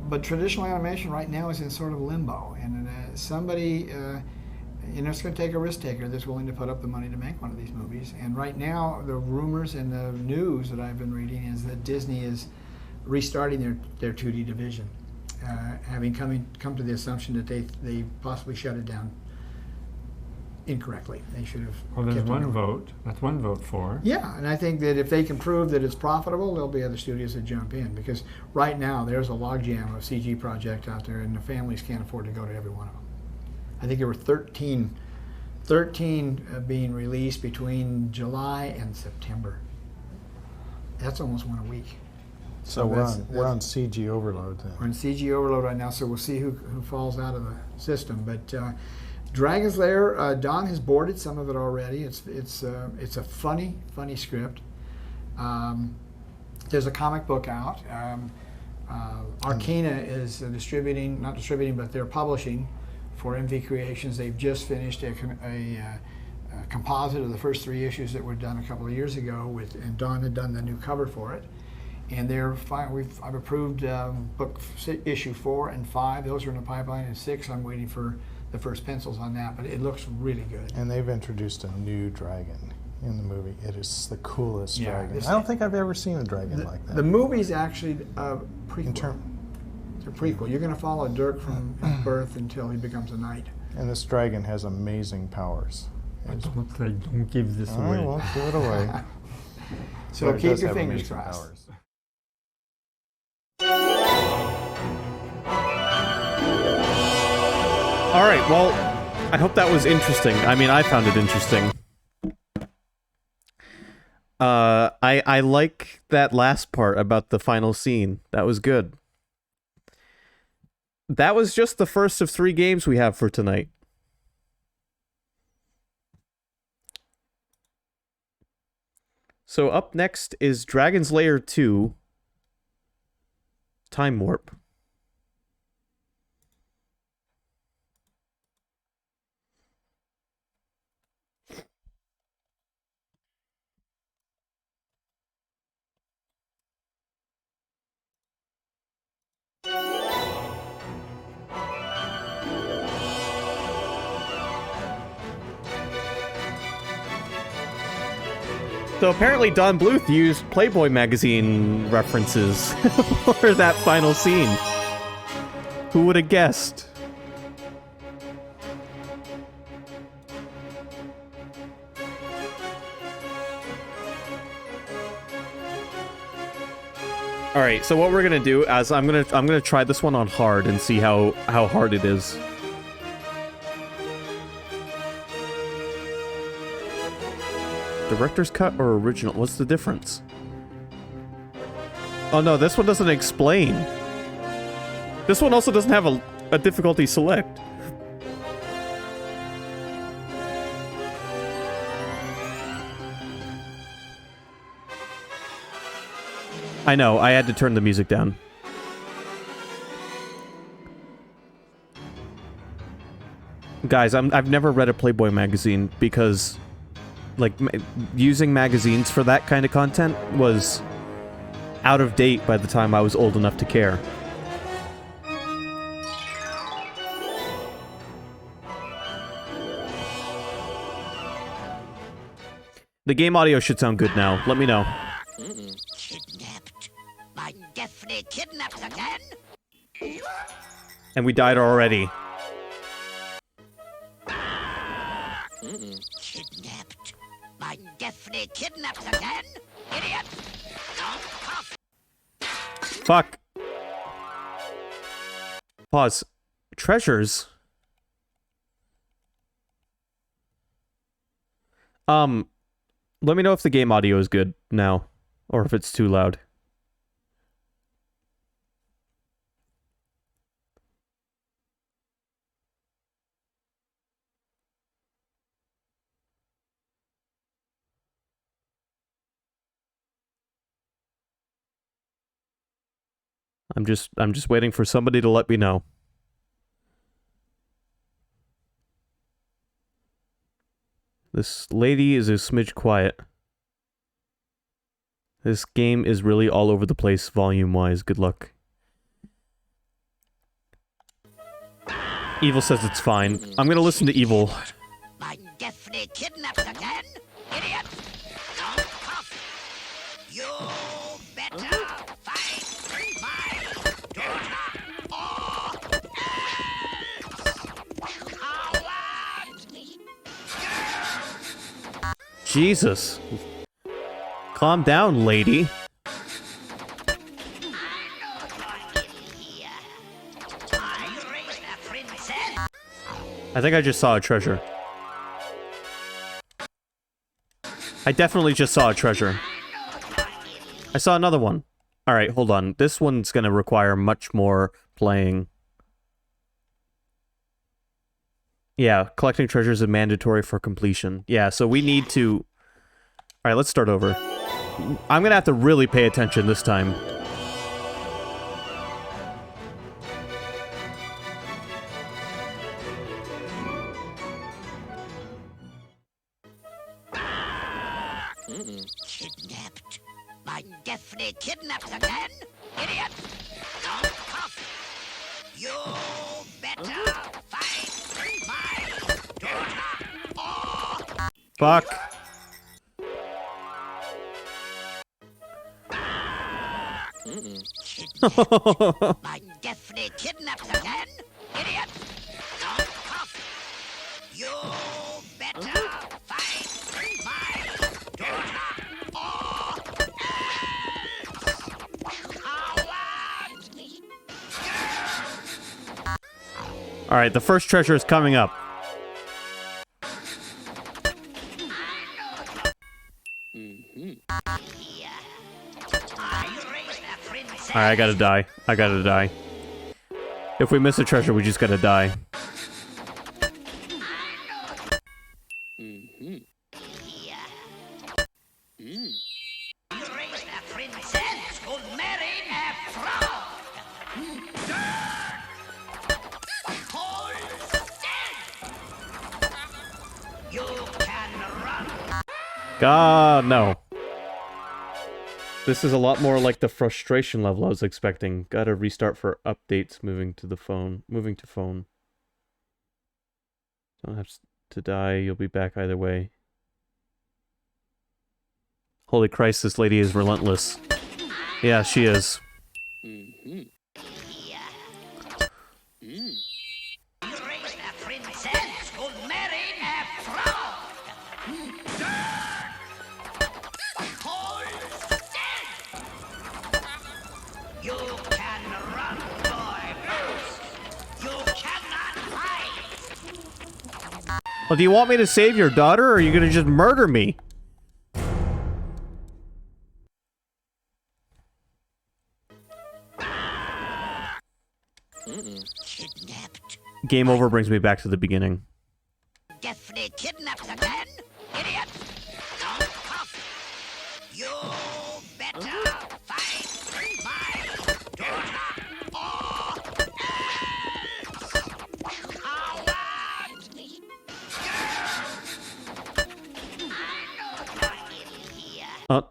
But traditional animation right now is in sort of limbo, and somebody, it's going to take a risk taker that's willing to put up the money to make one of these movies. And right now, the rumors and the news that I've been reading is that Disney is restarting their 2D division, having come to the assumption that they possibly shut it down incorrectly. They should have. Well, there's kept it one going. vote. That's one vote for. Yeah, and I think that if they can prove that it's profitable, there'll be other studios that jump in, because right now there's a logjam of CG projects out there, and the families can't afford to go to every one of them. I think there were 13 being released between July and September. That's almost one a week. So we're on CG overload then. We're in CG overload right now, so we'll see who falls out of the system. But Dragon's Lair, Don has boarded some of it already. It's a funny script. There's a comic book out. Arcana is not distributing, but they're publishing for MV Creations. They've just finished a composite of the first 3 issues that were done a couple of years ago, and Don had done the new cover for it. And I've approved issue 4 and 5. Those are in the pipeline, and 6 I'm waiting for the first pencils on that, but it looks really good. And they've introduced a new dragon in the movie. It is the coolest Yeah, dragon. I don't think I've ever seen a dragon like that. The movie's actually a prequel. In It's a prequel. You're going to follow Dirk from his birth until he becomes a knight. And this dragon has amazing powers. Don't give this I away. won't give it away. So But it keep does your have fingers amazing crossed. powers. All right, well, I hope that was interesting. I mean, I found it interesting. I like that last part about the final scene. That was good. That was just the first of 3 games we have for tonight. So up next is Dragon's Lair 2, Time Warp. So apparently Don Bluth used Playboy magazine references for that final scene. Who would have guessed? All right, so what we're gonna do is I'm gonna try this one on hard and see how hard it is. Director's cut or original? What's the difference? Oh no, this one doesn't explain. This one also doesn't have a difficulty select. I know, I had to turn the music down. Guys, I've never read a Playboy magazine because, like, using magazines for that kind of content was out of date by the time I was old enough to care. The game audio should sound good now. Let me know. Kidnapped. My Daphne kidnapped again? And we died already. Kidnapped. My Daphne kidnapped again? Idiot! Don't cough. Fuck. Pause. Treasures? Let me know if the game audio is good now, or if it's too loud. I'm just waiting for somebody to let me know. This lady is a smidge quiet. This game is really all over the place volume-wise. Good luck. Evil says it's fine. I'm gonna listen to Evil. My Daphne kidnapped again? Idiot! Don't cough. You better find my daughter or else! Coward! Jesus. Calm down, lady. I think I just saw a treasure. I definitely just saw a treasure. I saw another one. Alright, hold on. This one's gonna require much more playing. Yeah, collecting treasures is mandatory for completion. Yeah, so we need to... Alright, let's start over. I'm gonna have to really pay attention this time. Kidnapped. My Daphne kidnapped again? Idiot! Don't cough. You better find my daughter or... Fuck. My Daphne kidnapped again? Idiot! Don't cough. You better find my daughter or else! Coward! Alright, the first treasure is coming up. Alright, I gotta die. I gotta die. If we miss a treasure, we just gotta die. God, no. This is a lot more like the frustration level I was expecting. Gotta restart for updates, moving to phone. Don't have to die, you'll be back either way. Holy Christ, this lady is relentless. Yeah, she is. Well, do you want me to save your daughter, or are you gonna just murder me? Kidnapped. Game over brings me back to the beginning. Definitely kidnapped again, idiot. Don't cough. You better fight my daughter or else. Coward. I know you're in here.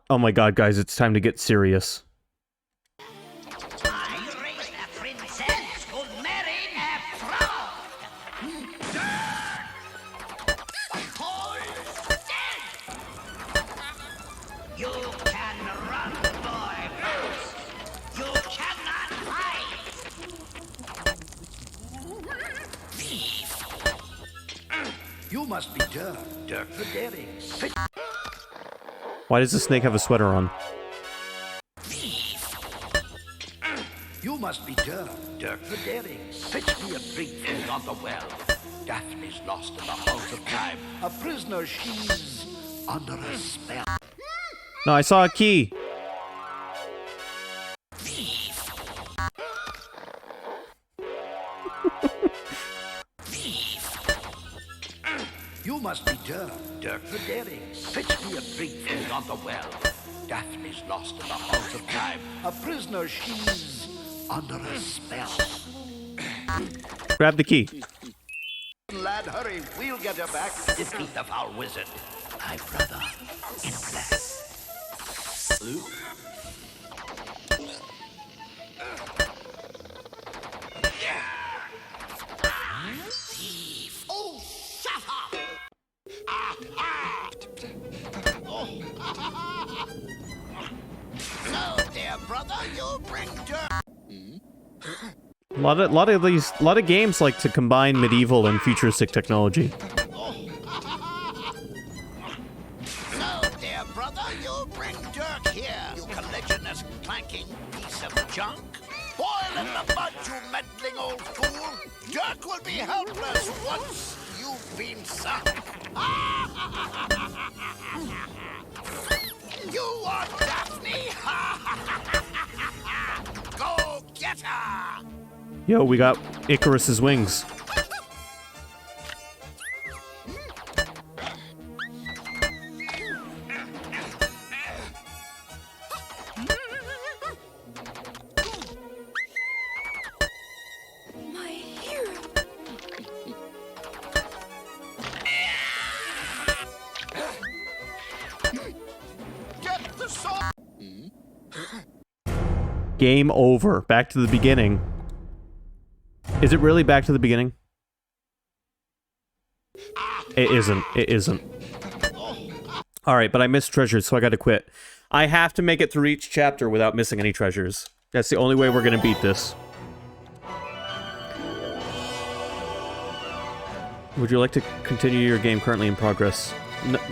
Oh my god, guys, it's time to get serious. I raised a princess who married a frog. Hold still. You can run, boy, Bruce. You cannot hide. You must be Dirk the Daring. Why does the snake have a sweater on? You must be Dirk the Daring. Fetch me a drink from yonder well. Daphne's lost in the halls of time. A prisoner, she's under a spell. No, I saw a key. You must be Dirk the Daring. Fetch me a drink from yonder well. Daphne's lost in the halls of time. A prisoner, she's under a spell. Grab the key. Lad, hurry. We'll get her back. Defeat the foul wizard. My brother in black. Luke? Oh, shut up! So, dear brother, you bring dirt. A lot of games like to combine medieval and futuristic technology. So, dear brother, you bring dirt here. You collisionist clanking piece of junk. Boil in the mud, you meddling old fool. Dirk will be helpless once you've been sunk. You are Daphne. Go get her. Yo, we got Icarus's wings. My hero. Get the sword. Game over. Back to the beginning. Is it really back to the beginning? It isn't. It isn't. Alright, but I missed treasures, so I gotta quit. I have to make it through each chapter without missing any treasures. That's the only way we're gonna beat this. Would you like to continue your game currently in progress?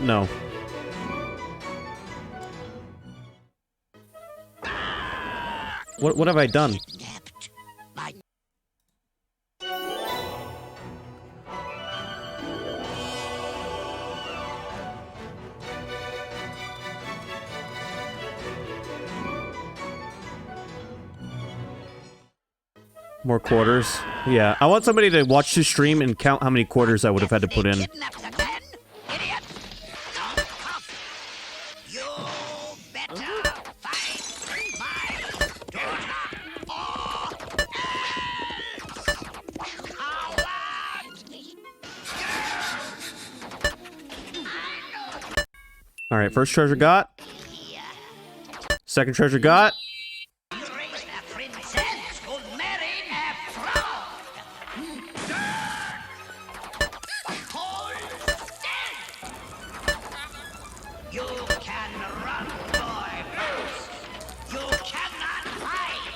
No. What have I done? Kidnapped. My More quarters? Yeah, I want somebody to watch this stream and count how many quarters I would have had to put in. kidnapped again, idiot. Don't cough. You better fight my daughter or else. Coward. Alright, first treasure got. Second treasure got. Raised a princess who married a frog. Hold still. You can run, boy, Bruce. You cannot hide.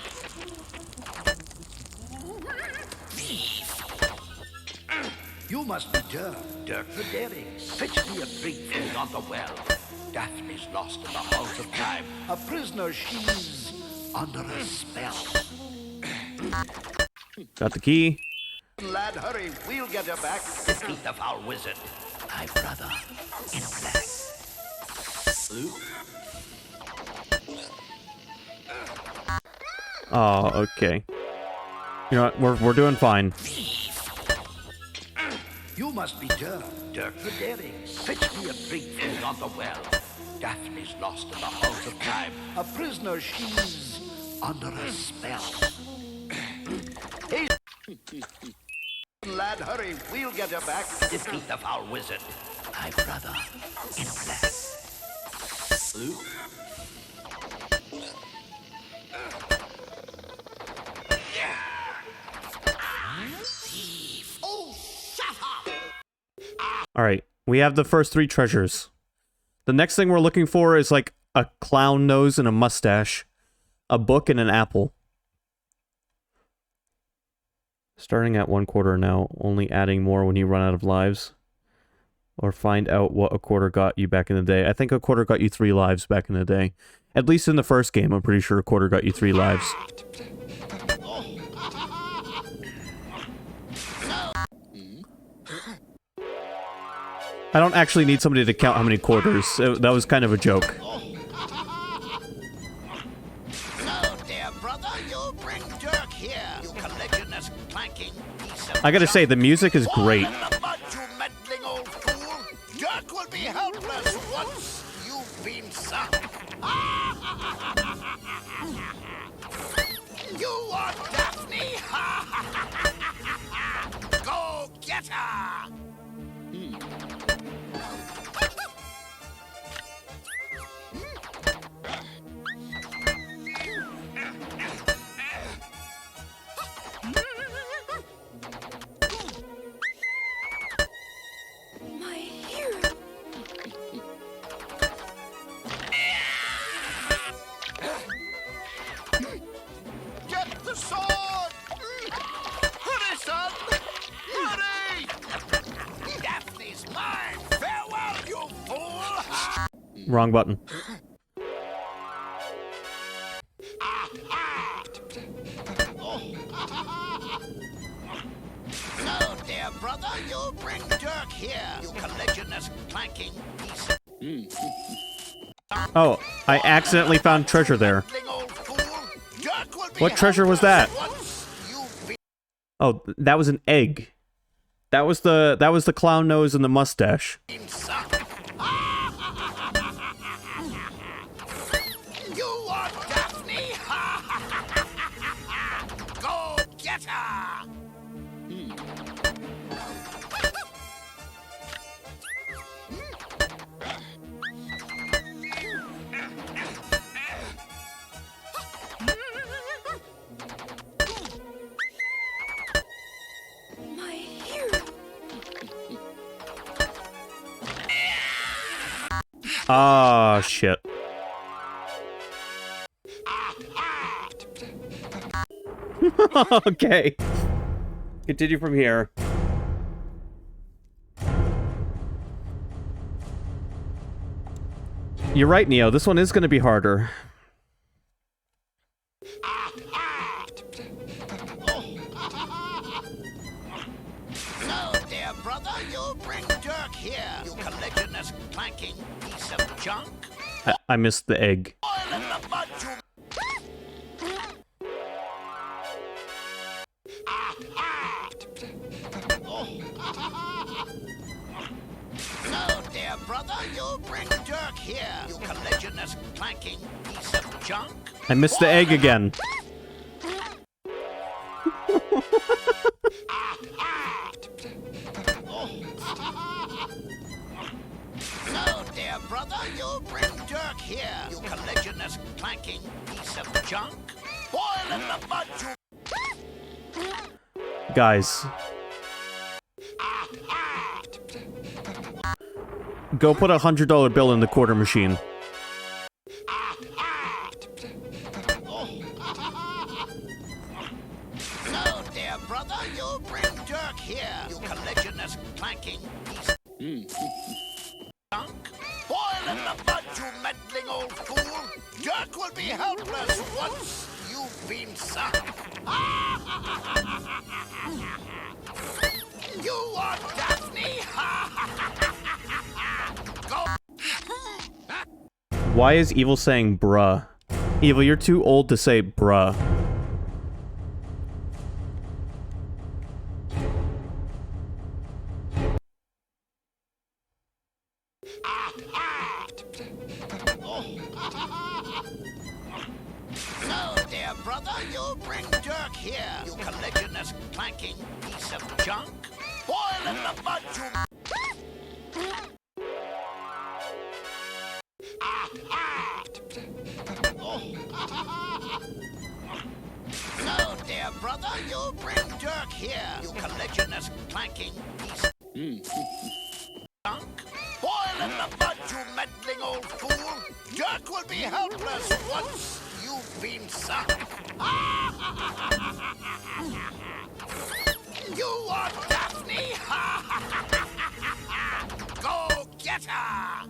You must be Dirk the Daring. Fetch me a drink from yonder well. Daphne's lost in the halls of time. A prisoner, she's under a spell. Got the key. Lad, hurry, we'll get her back. Defeat the foul wizard. My brother in black. Oh, okay. You know what? We're doing fine. You must be Dirk the Daring. Fetch me a drink from yonder well. Daphne's lost in the halls of time. A prisoner, she's under a spell. Hey, lad, hurry, we'll get her back. Defeat the foul wizard. My brother in black. Thief! Oh, shut up! Alright, we have the first 3 treasures. The next thing we're looking for is like a clown nose and a mustache, a book, and an apple. Starting at 1/4 now, only adding more when you run out of lives. Or find out what a quarter got you back in the day. I think a quarter got you 3 lives back in the day. At least in the first game, I'm pretty sure a quarter got you 3 lives. I don't actually need somebody to count how many quarters. That was kind of a joke. So, dear brother, you bring Dirk here. You collisionist clanking piece of I gotta say, the music is great. Boil in the mud, you meddling old fool. Dirk will be helpless once you've been sunk. You are Daphne. Go get her. My hero. Get the sword! Hurry, son! Hurry! Daphne's mine! Farewell, you fool! Wrong button. So, dear brother, you bring Dirk here. You collisionist clanking piece of Oh, I accidentally found treasure there. meddling old fool. Dirk will be What treasure was that? helpless once you've been Oh, that was an egg. That was the clown nose and the mustache. sunk. You are Daphne. Go get her. My hero. Ah, shit. Okay. Continue from here. You're right, Neo. This one is going to be harder. So, dear brother, you bring Dirk here. You collisionist clanking piece of junk. I missed the egg. Boil in the mud, you... So, dear brother, you bring Dirk here. You collisionist clanking piece of junk. I missed the egg again. So, dear brother, you bring Dirk here. You collisionist clanking piece of junk. Boil in the mud, you... Guys. Go put $100 bill in the quarter machine. So, dear brother, you bring Dirk here. You collisionist clanking piece junk. Boil in the mud, you meddling old fool. Dirk will be helpless once you've been sunk. You want Daphne? Go. Why is Evil saying bruh? Evil, you're too old to say bruh. So, dear brother, you bring Dirk here. You collisionous, clanking piece of junk. Boil in the mud, you... So, dear brother, you bring Dirk here. You collisionous, clanking piece of junk. Boil in the mud, you meddling old fool. Dirk will be helpless once you've been sunk. You want Daphne? Go get her!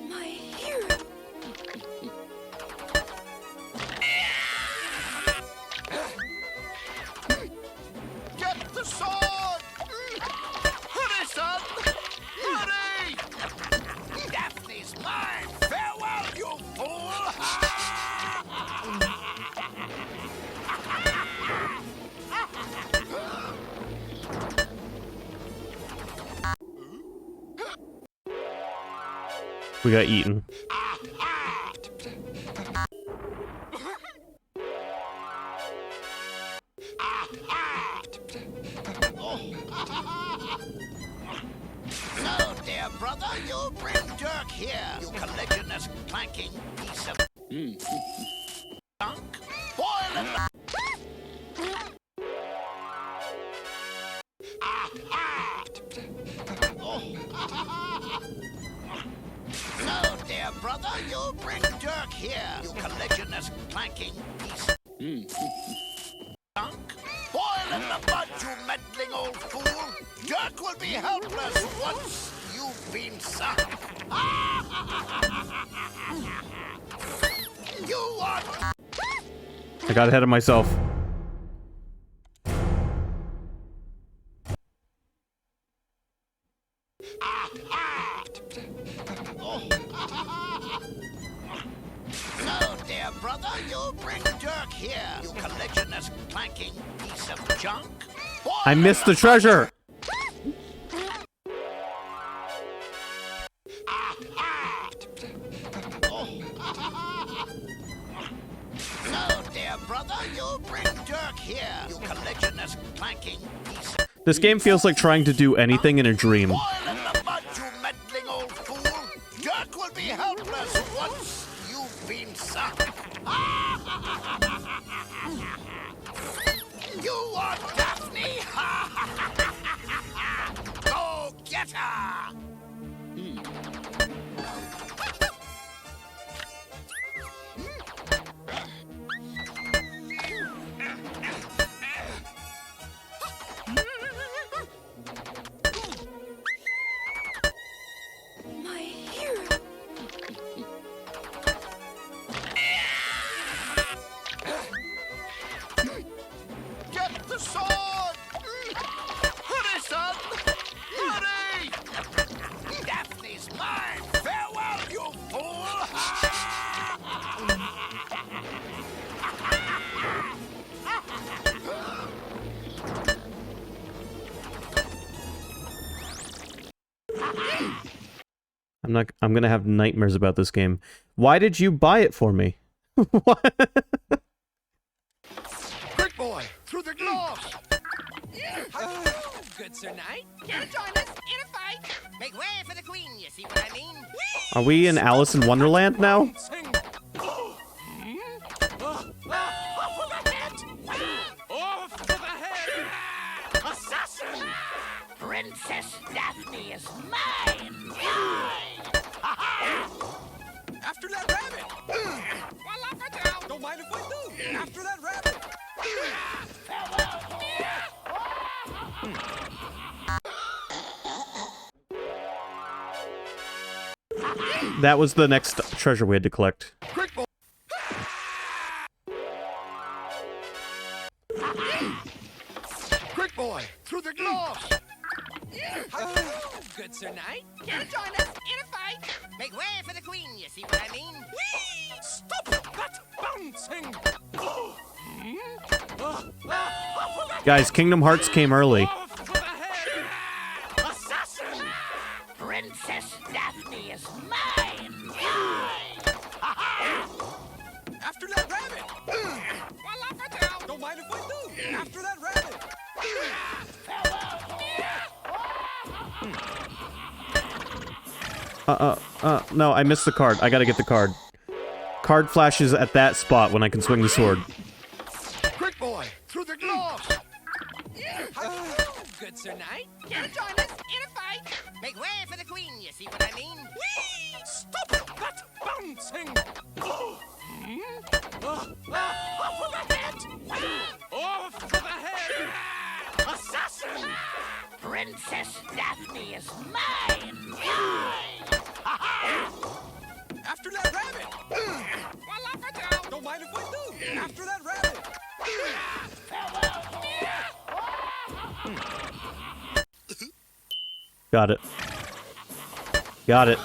My hero. Get the sword! Hurry, son! Hurry! Daphne's mine! Farewell, you fool! We got eaten. So, dear brother, you bring Dirk here. You collisionous, clanking piece of junk. Boil in the... So, dear brother, you bring Dirk here. You collisionous, clanking piece of junk. Boil in the mud, you meddling old fool. Dirk will be helpless once you've been sunk. You want... I got ahead of myself. So, dear brother, you bring Dirk here. You collisionous, clanking piece of junk. Boil I missed the treasure! So, dear brother, you bring Dirk here. You collisionous, clanking piece of... This game feels like trying to do anything in a dream. Boil in the mud, you meddling old fool. Dirk will be helpless once you've been sunk. You want Daphne? Go get her! My hero. Get the sword! Hurry, son! Hurry! Daphne's mine! Farewell, you fool! I'm gonna have nightmares about this game. Why did you buy it for me? What? Quick, boy! Through the glass! Good Sir Knight, here to join us in a fight. Make way for the queen, you see what I mean? Are we in Alice in Wonderland now? Off to the head! Assassin! Princess Daphne is mine! After that rabbit! Don't mind if we do! After that rabbit! That was the next treasure we had to collect. Quick, boy! Through the glass! Good Sir Knight, care to join us in a fight? Make way for the queen, you see what I mean? Whee! Stop that bouncing! Guys, Kingdom Hearts came early. Off for the head! Assassin! Princess Daphne is mine. After that rabbit! Voila for town! Don't mind if we do! After that rabbit! No, I missed the card. I gotta get the card. Card flashes at that spot when I can swing the sword. Quick, boy! Through the glass! Good Sir Knight, care to join us in a fight? Make way for the queen, you see what I mean? Whee! Stop that bouncing! Off for the head! Off for the head! Assassin! Princess Daphne is mine. After that rabbit! Voila for town! Don't mind if we do! After that rabbit! Got it. Got it.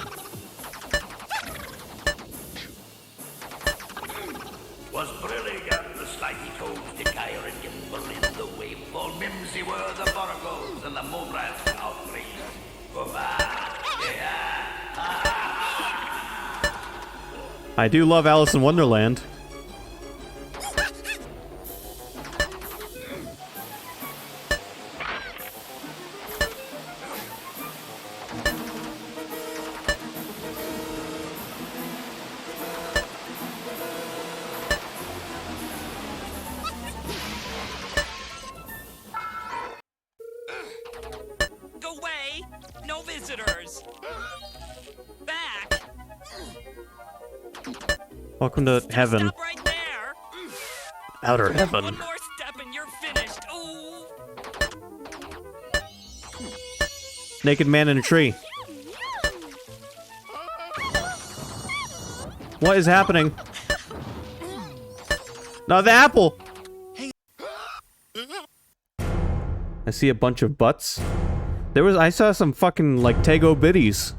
Was brilliant the slimy toads, the gyre and gimble in the wavefall. Mimsy were the borgos and the mole rats outraged. I do love Alice in Wonderland. Go away! No visitors! Back! Welcome to heaven. Stop right there! Outer heaven. One more step and you're finished! Ooh! Naked man in a tree. What is happening? No, the apple! I see a bunch of butts. I saw some fucking, like, Tego biddies.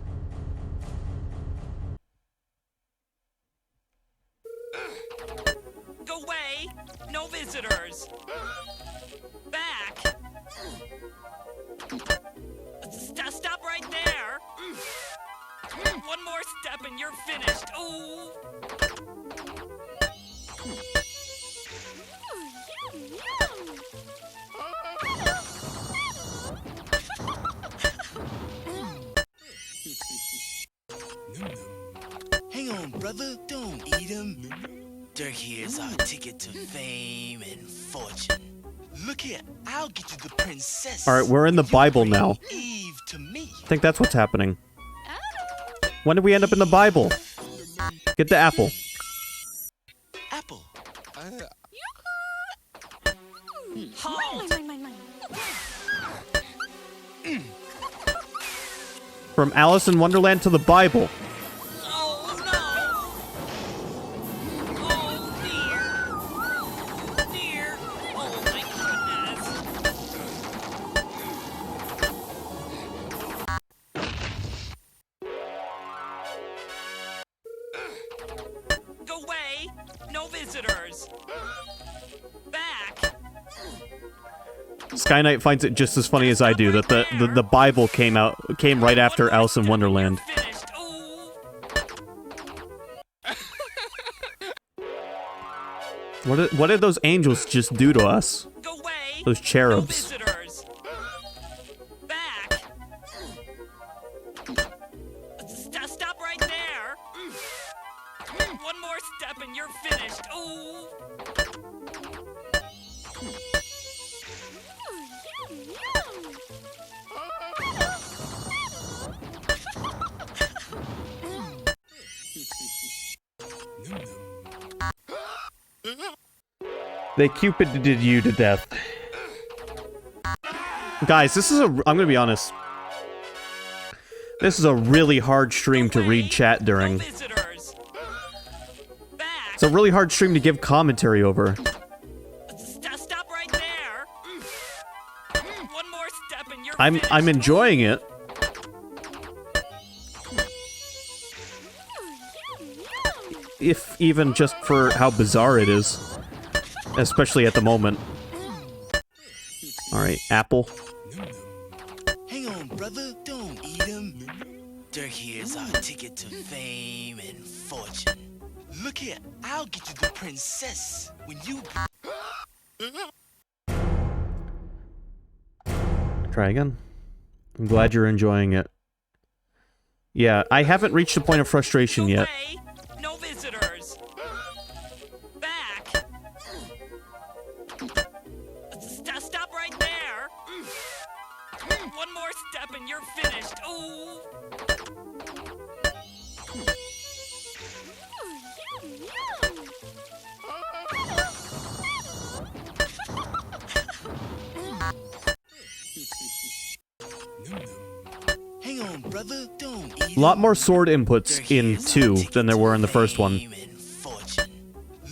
Go away! No visitors! Back! Stop right there! One more step and you're finished! Ooh! Hang on, brother. Don't eat him. Dirk here's our ticket to fame and fortune. Look here, I'll get you the princess. Alright, we're in the Bible now. Eve to me. I think that's what's happening. When did we end up in the Bible? Get the apple. Apple. Halt! From Alice in Wonderland to the Bible. Oh no! Oh dear! Dear! Oh my goodness! Go away! No visitors! Back! Sky Knight finds it just as funny as I do that the Bible came right after Alice in Wonderland. Finished! Ooh! What did those angels just do to us? Go away! Those No cherubs. visitors! Back! Stop right there! One more step and you're finished! Ooh! They Cupided you to death. Guys, this is I'm gonna be honest. This is a really hard stream to read chat during. No visitors. Back. It's a really hard stream to give commentary over. Stop right there. One more step and you're I'm finished. enjoying it. If even just for how bizarre it is. Especially at the moment. Alright, apple. Hang on, brother. Don't eat him. Dirk here's our ticket to fame and fortune. Look here, I'll get you the princess when you... Try again. I'm glad you're enjoying it. Yeah, I haven't reached a point of frustration Go yet. away. No visitors. Back. Stop right there. One more step and you're finished. Ooh. Hang on, brother. Don't eat A lot him. more sword inputs Dirk in here's our 2 ticket than there to were in the first one. fame and fortune.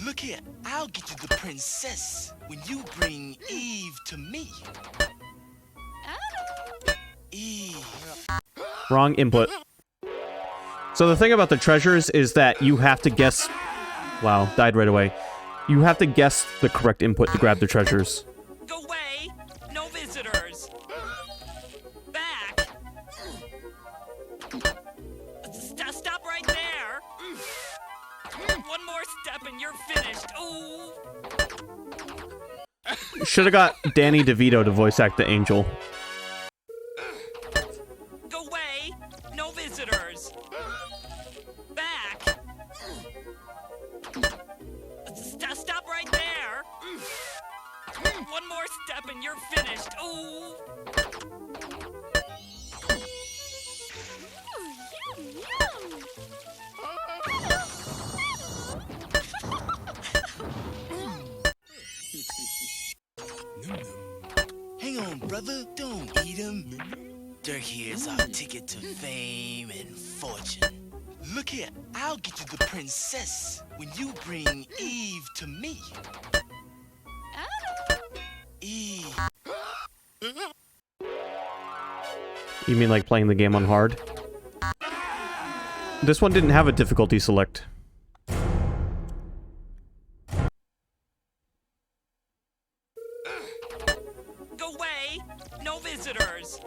Look here, I'll get you the princess when you bring Eve to me. Eve. Wrong input. So the thing about the treasures is that you have to guess... Wow, died right away. You have to guess the correct input to grab the treasures. Go away. No visitors. Back. Stop right there. One more step and you're finished. Ooh. Should have got Danny DeVito to voice act the angel. Go away. No visitors. Back. Stop right there. One more step and you're finished. Ooh. Hang on, brother. Don't eat him. Dirk here's our ticket to fame and fortune. Look here, I'll get you the princess when you bring Eve to me. Eve. You mean like playing the game on hard? This one didn't have a difficulty select. Go away. No visitors.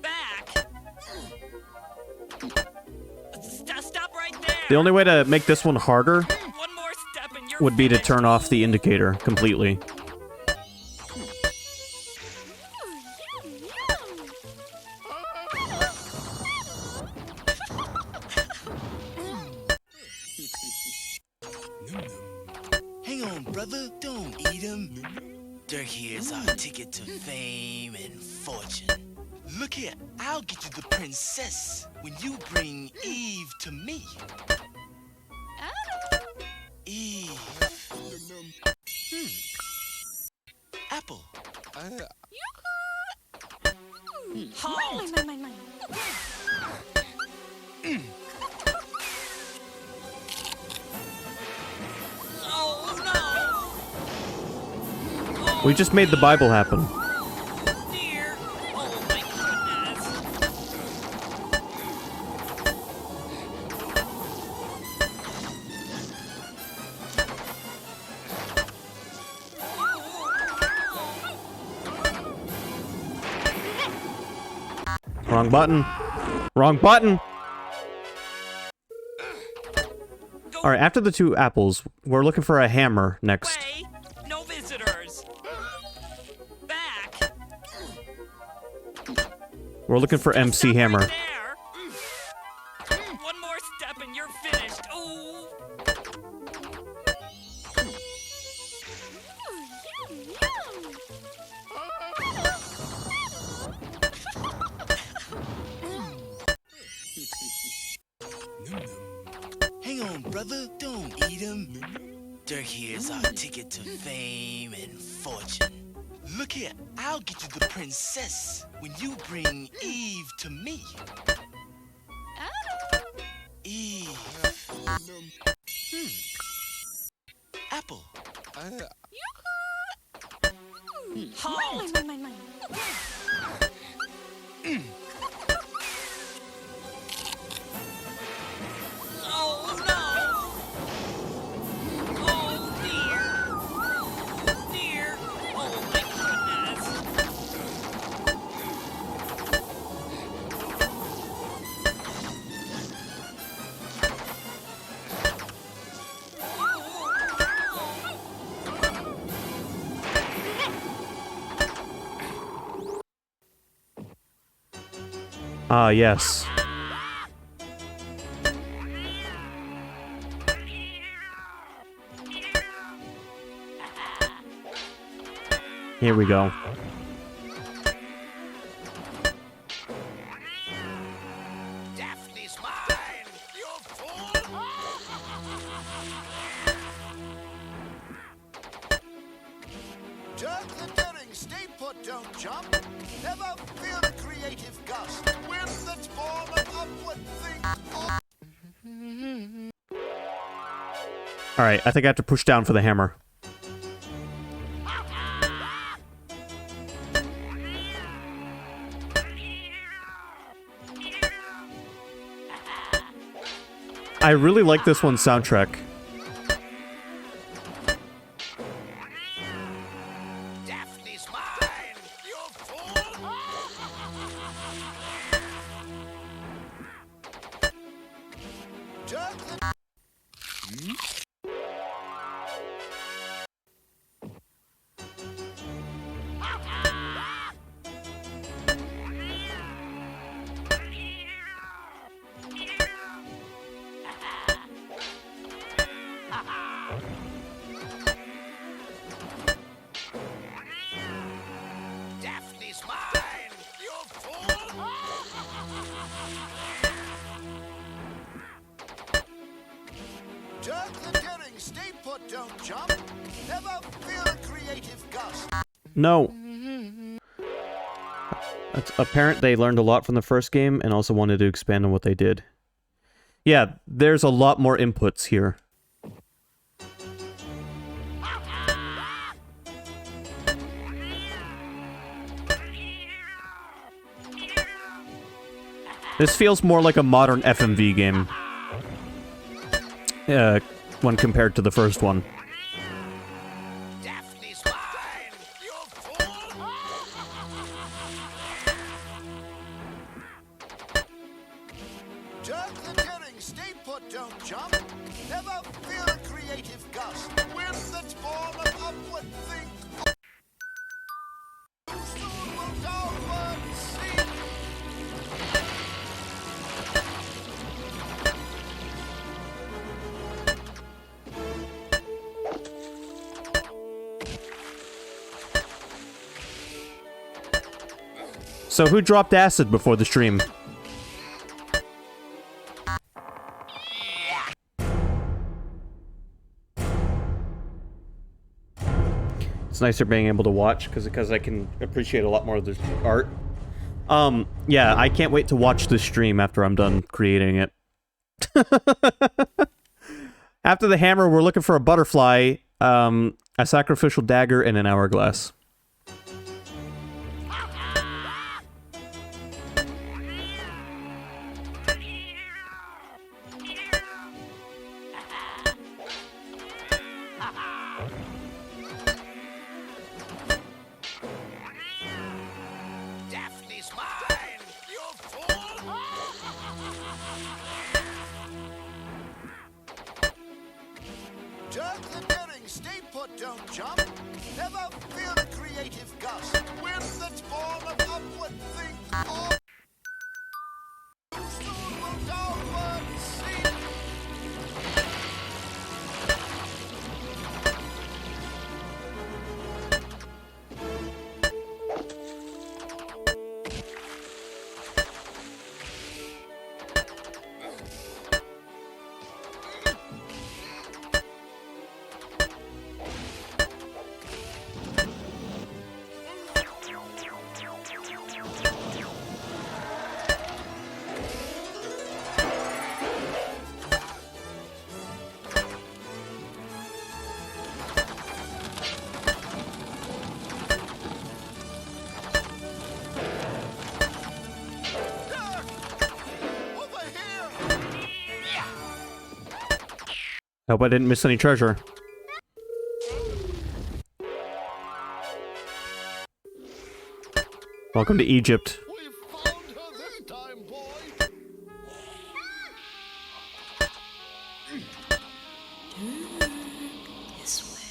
Back. Stop right there. The only way to make this one harder One more step and you're would be to finished. turn off the indicator completely. Hang on, brother. Don't eat him. Dirk here's our ticket to fame and fortune. Look here, I'll get you the princess when you bring Eve to me. Eve. Apple. Halt. Mine. Oh no. We just made the Bible happen. Dear. Oh my goodness. Wrong button. Wrong button! Alright, after the 2 apples, we're looking for a hammer next. Way. No visitors. Back. We're looking for MC Stop Hammer. right there. One more step and you're finished. Ooh. Hang on, brother. Don't eat him. Dirk here's our ticket to fame and fortune. Look here, I'll get you the princess when you bring Eve to me. Eve. Apple. Halt! Mine. Oh no! Oh dear! Dear! Oh my goodness! Ah, yes. Here we go. Daphne's mine, you fool! Dirk the Daring, stay put, don't jump. Never feel the creative gust. Wind that's born of upward think. Alright, I think I have to push down for the hammer. I really like this one's soundtrack. Daphne's mine, you fool! Dirk the... Daphne's mine, you fool! Dirk the Daring, stay put, don't jump. Never feel a creative gust. No. It's apparent they learned a lot from the first game and also wanted to expand on what they did. Yeah, there's a lot more inputs here. This feels more like a modern FMV game. When compared to the first one. Daphne's mine, you fool! Dirk the Daring, stay put, don't jump. Never feel a creative gust. Wind that's born of upward think. Soon will downward sink. So who dropped acid before the stream? It's nicer being able to watch because I can appreciate a lot more of the art. Yeah, I can't wait to watch this stream after I'm done creating it. After the hammer, we're looking for a butterfly, a sacrificial dagger, and an hourglass. Daphne's mine, you fool! Dirk the Daring, stay put, don't jump. Never feel a creative gust. Wind that's born of upward think. Oh. Soon will downward sink. I hope I didn't miss any treasure. Welcome to Egypt. We found her this time, boy. This way.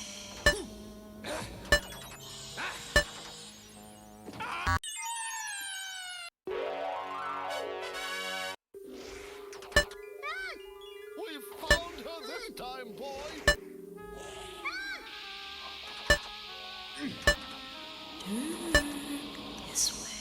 We found her this time, boy. This way.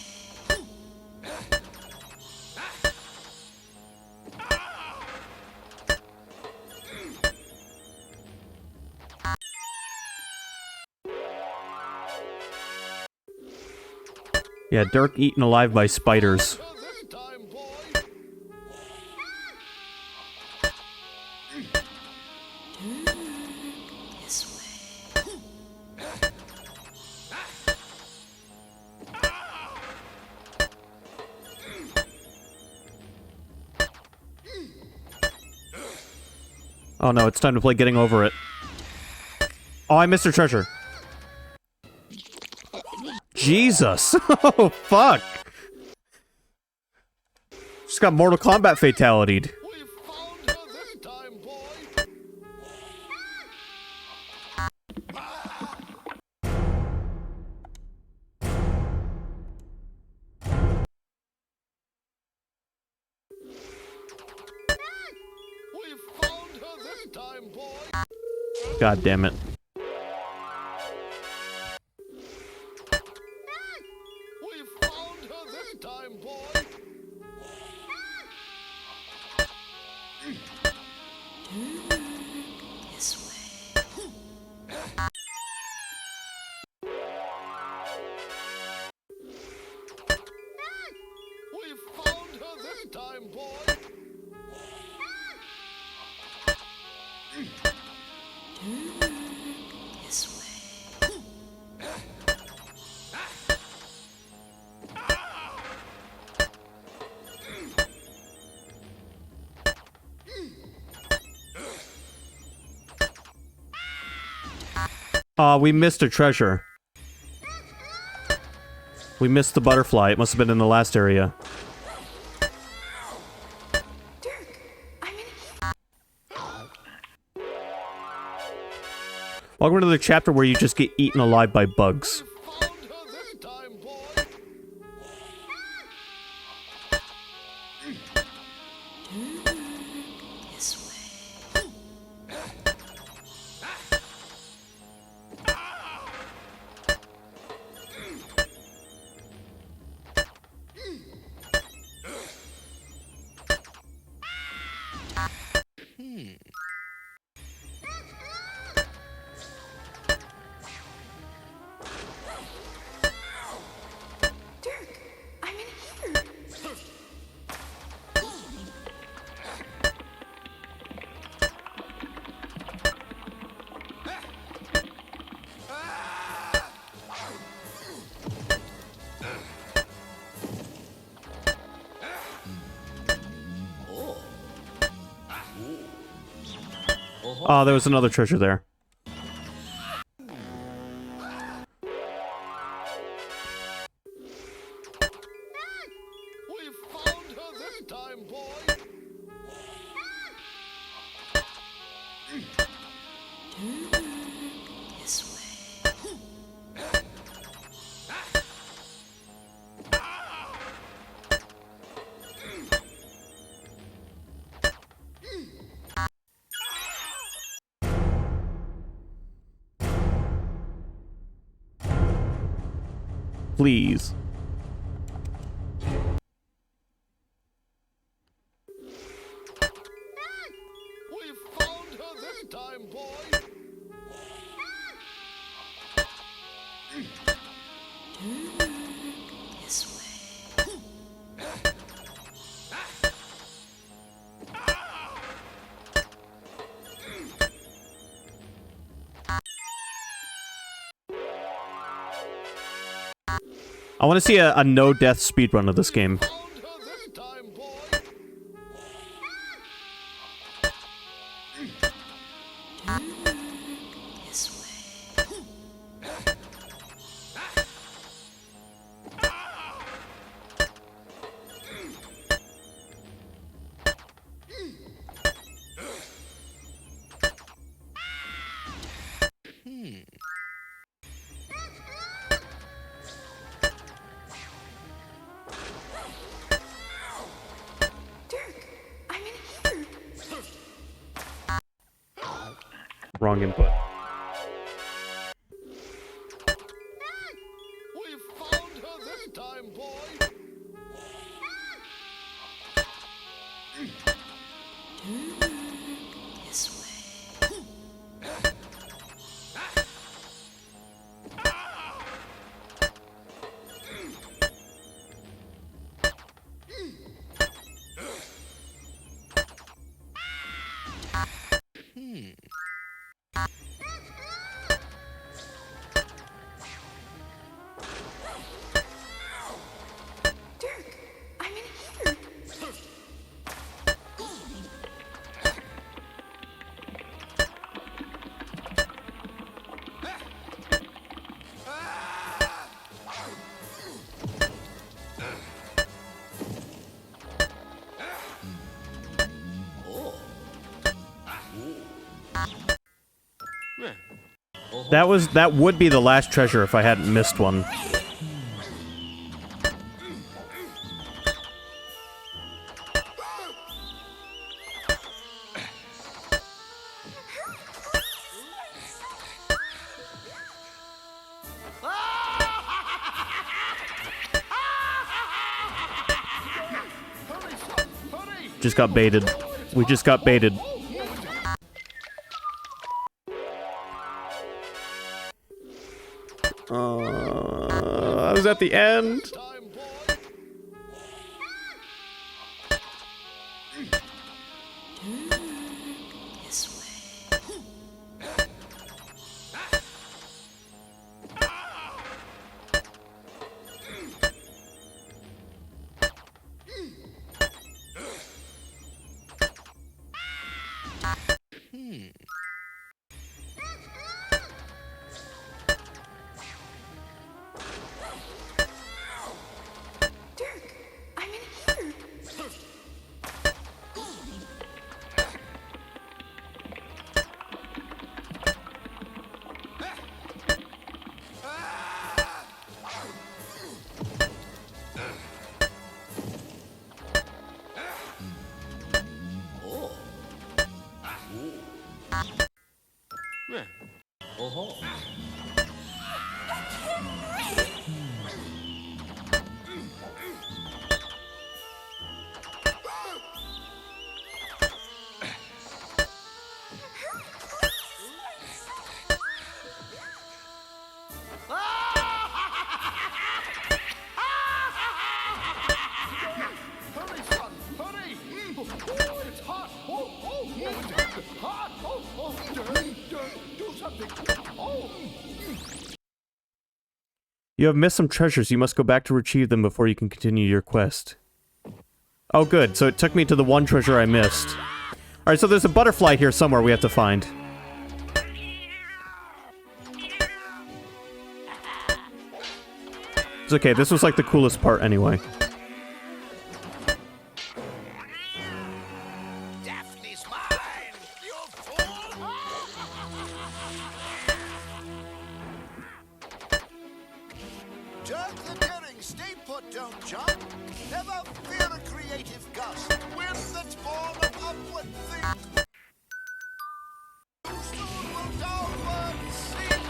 Yeah, Dirk eaten alive by spiders. Her this time, boy. This way. Oh no, it's time to play Getting Over It. Oh, I missed her treasure. Jesus! Oh, fuck! Just got Mortal Kombat fatality'd. We found her this time, boy. We found her this time, boy. God damn it. We found her this time, boy. This way. We found her this time, boy. This way. We missed a treasure. We missed the butterfly. It must have been in the last area. Dirk, I'm in. Welcome to the chapter where you just get eaten alive by bugs. Found her this time, boy. This way. Dirk, I'm in here. Oh, there was another treasure there. We found her this time, boy. This way. Please. We found her this time, boy. This way. I want to see a no-death speedrun of this game. Found her this time, boy. Wrong input. We found her this time, boy. This way. Dirk, I'm in here. That would be the last treasure if I hadn't missed one. Just got baited. We just got baited. I was at the end. This way. Dirk, I'm in here. Hurry, son, hurry! Oh, it's hot! It's hot! Dirk, do something! Oh! You have missed some treasures. You must go back to retrieve them before you can continue your quest. Oh, good. So it took me to the one treasure I missed. Alright, so there's a butterfly here somewhere we have to find. It's okay. This was like the coolest part anyway. Daphne's mine! You fool! Dirk the Daring, stay put, don't jump. Never fear a creative gust. Wind that's born of upward things. Soon will downward sink.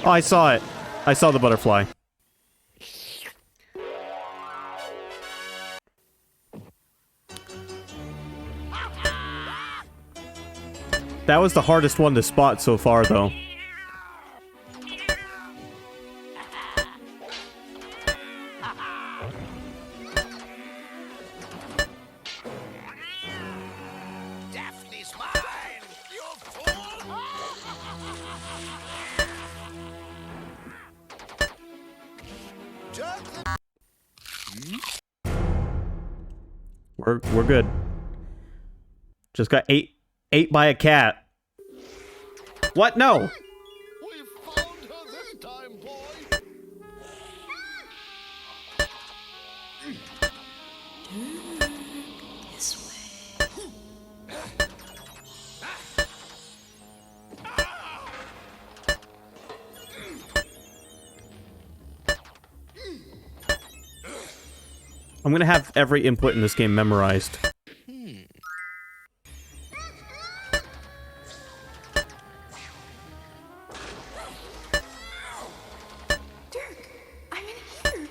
Oh, I saw it. I saw the butterfly. That was the hardest one to spot so far, though. Daphne's mine! You fool! Dirk the We're good. Just got ate by a cat. What? No. We found her this time, boy. I'm gonna have every input in this game memorized. Dirk, I'm in here.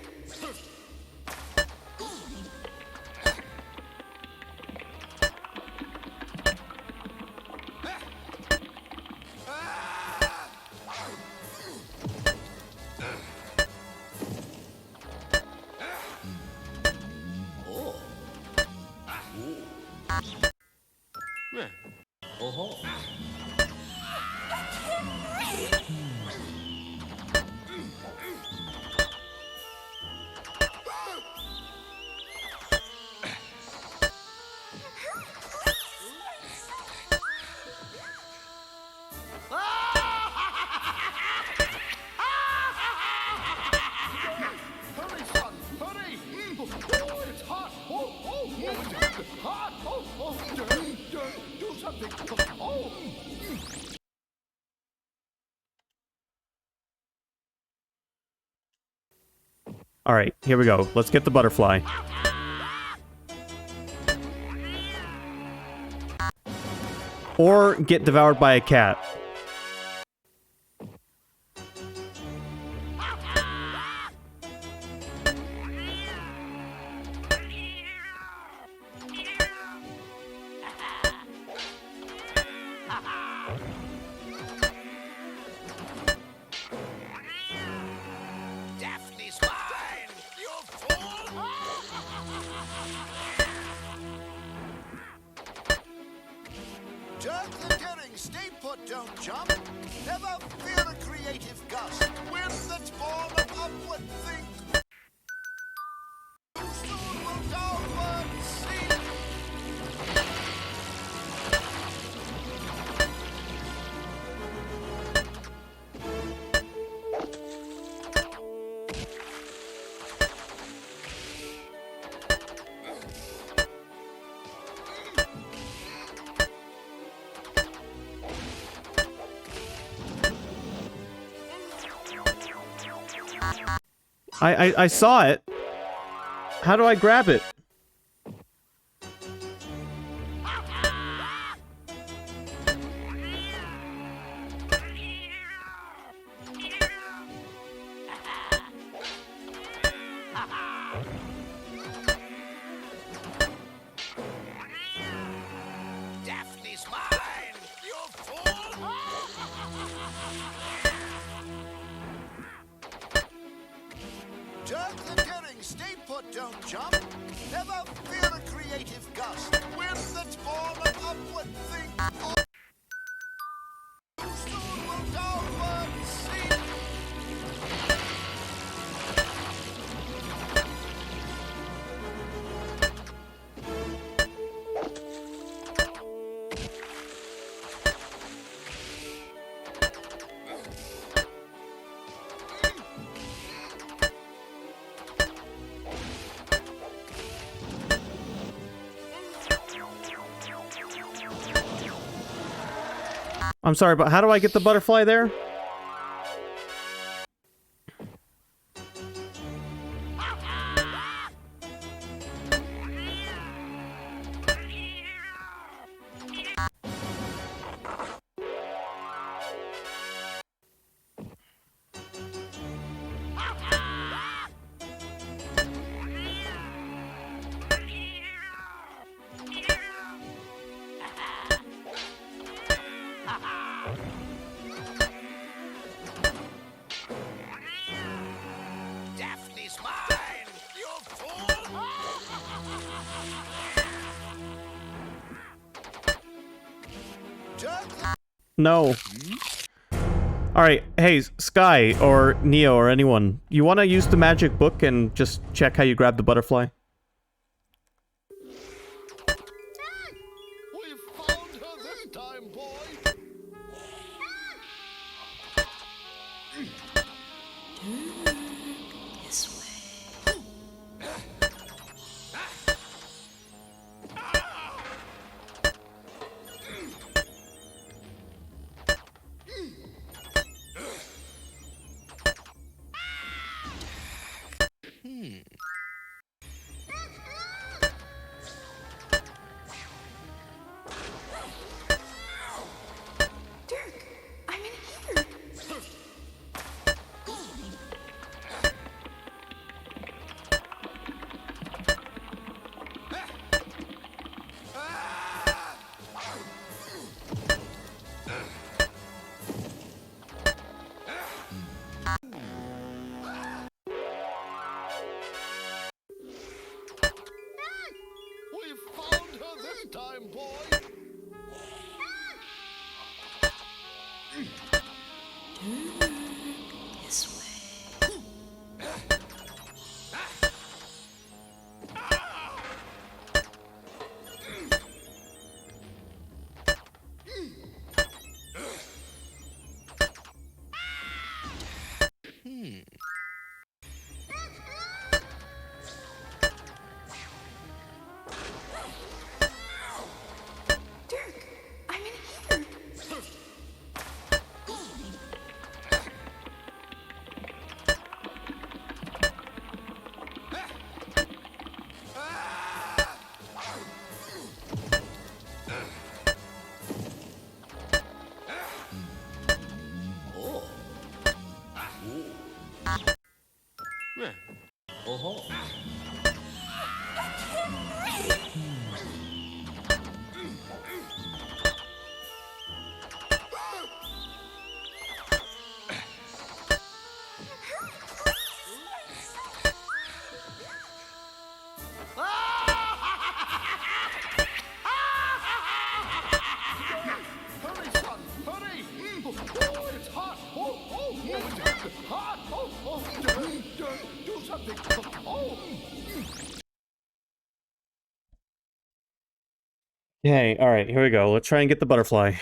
Hurry, son, hurry! Oh, it's hot! It's hot! Dirk, do something! Oh! Alright, here we go. Let's get the butterfly. Or get devoured by a cat. Daphne's mine! You fool! Jerk the daring, stay put, don't jump. Never fear a creative gust. Wind that's born of upward think. Soon will downward sink. I saw it. How do I grab it? Daphne's mine! You fool! Jerk the daring, stay put, don't jump. Never fear a creative gust. Wind that's born of upward think. Soon will downward sink. I'm sorry, but how do I get the butterfly there? Daphne's mine! You fool! Jerk the No. Alright, hey, Sky, or Neo, or anyone. You wanna use the magic book and just check how you grab the butterfly? We've found her this time, boy! time, boy. This way. Dirk, I'm in here. Hurry, son, hurry! Oh, it's hot! Oh, it's hot! Oh, do something! Oh! Okay, alright, here we go. Let's try and get the butterfly.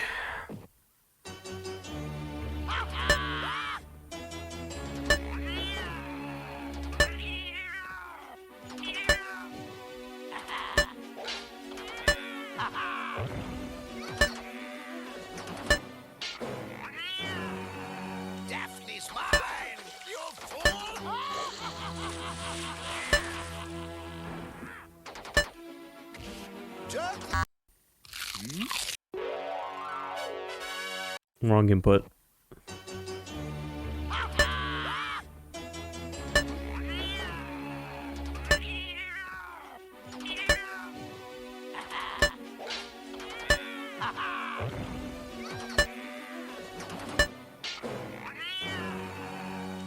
Daphne's mine! You fool! Dirk! Wrong input.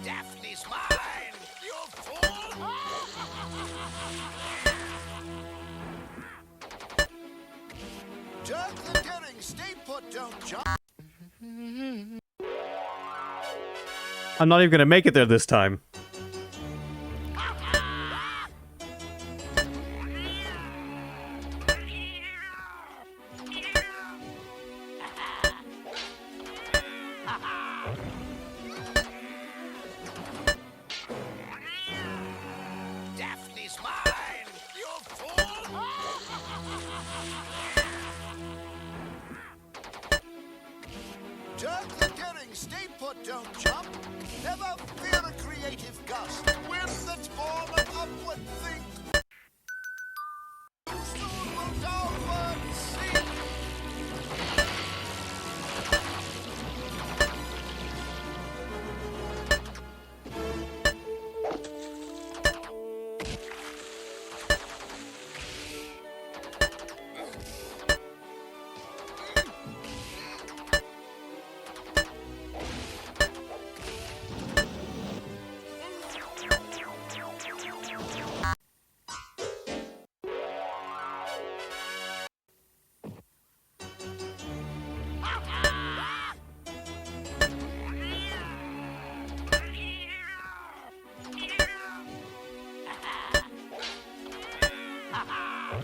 Daphne's mine! You fool! Dirk the Daring, stay put, don't jump! I'm not even gonna make it there this time. Daphne's mine! You fool! Dirk the Daring, stay put, don't jump! Never fear a creative gust! Wind that's born of upward think! Soon will downward sink!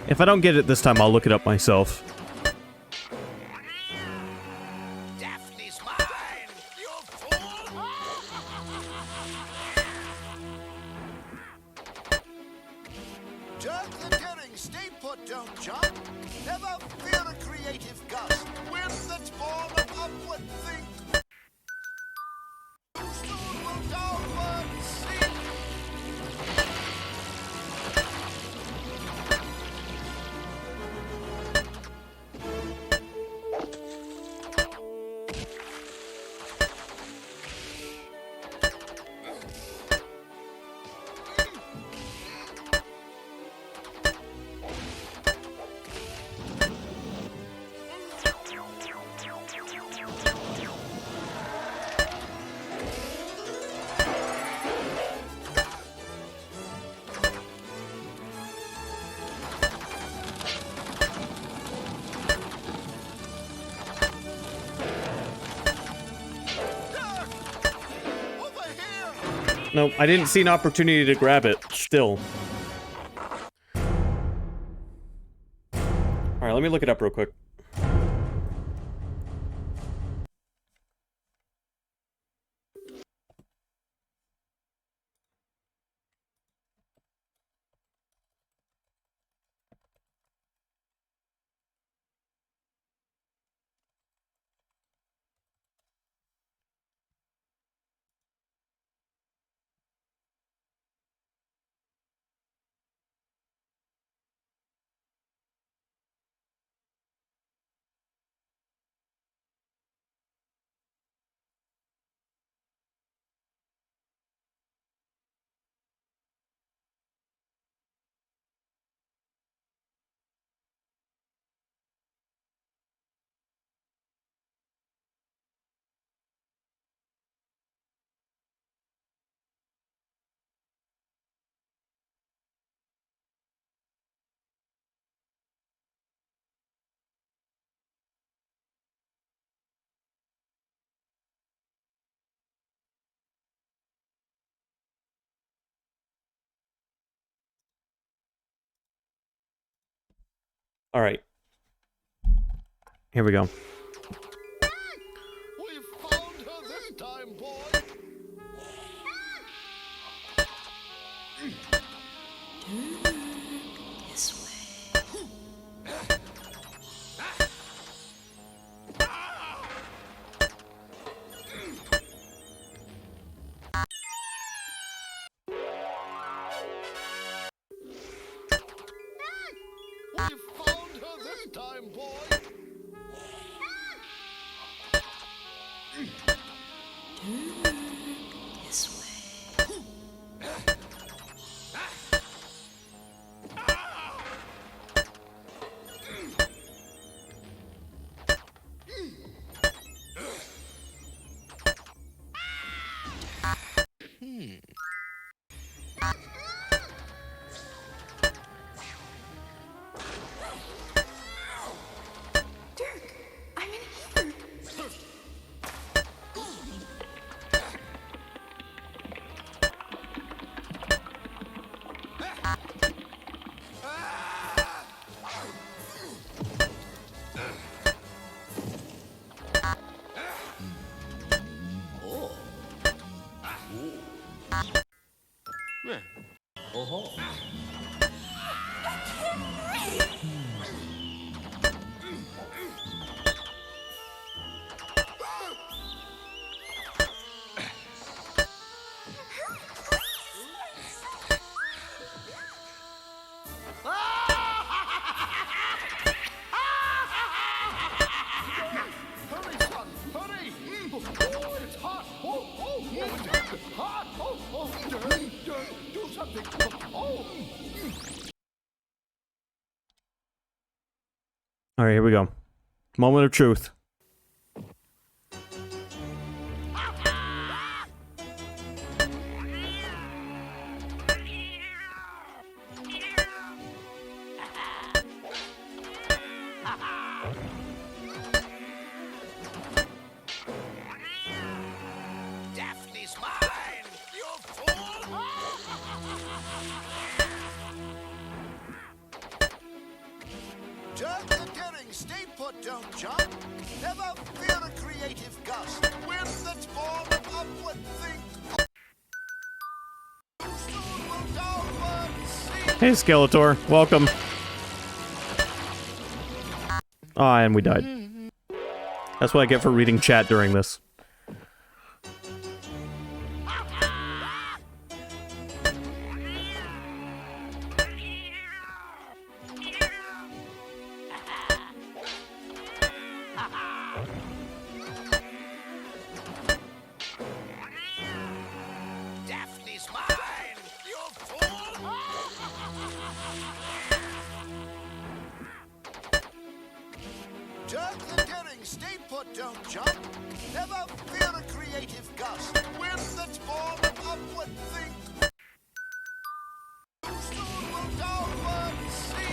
If I don't get it this time, I'll look it up myself. Daphne's mine! You fool! Dirk the Daring, stay put, don't jump! Never fear a creative gust! Wind that's born of upward think! Soon will downward sink! No, I didn't see an opportunity to grab it, still. Alright, let me look it up real quick. Alright. Here we go. We found her this time, boy. This way. We found her this time, boy. This way. Dirk, I'm in here. Hurry, son, hurry! Oh, it's hot! Oh, Dirk, hot! Oh, Dirk, do something! Oh! Alright, here we go. Moment of truth. Daphne's mine! You fool! Dirk the Daring, stay put, don't jump. Never fear a creative gust. Wind that's born of upward think. Soon will downward see. Hey, Skeletor. Welcome. Ah, and we died. That's what I get for reading chat during this. Daphne's mine! You fool! Dirk the Daring, stay put, don't jump. Never fear a creative gust. Wind that's born of upward think. Soon will downward see.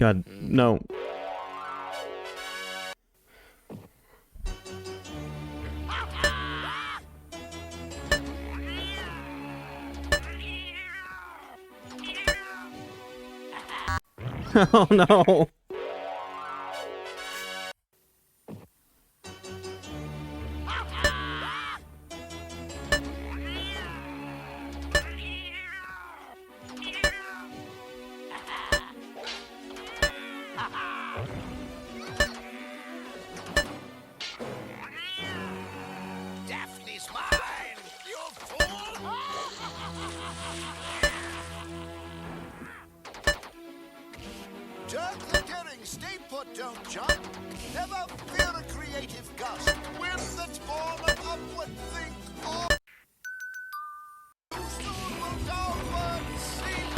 God, no. Oh no. Daphne's mine, you fool! Jerk the daring, stay put, don't jump. Never fear a creative gust. Wind that's born of upward think or soon will downward sink.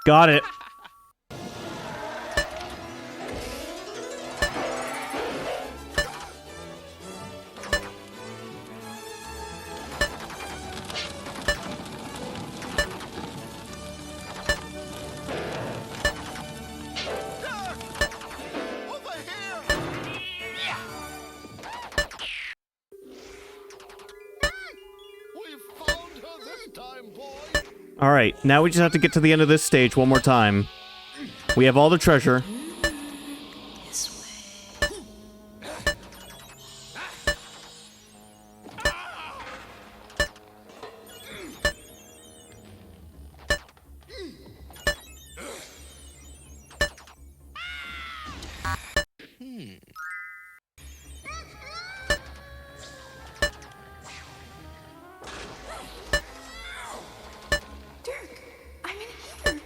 Got it. Over here! We found her this time, boy! Alright, now we just have to get to the end of this stage one more time. We have all the treasure. Dirk, I'm in here.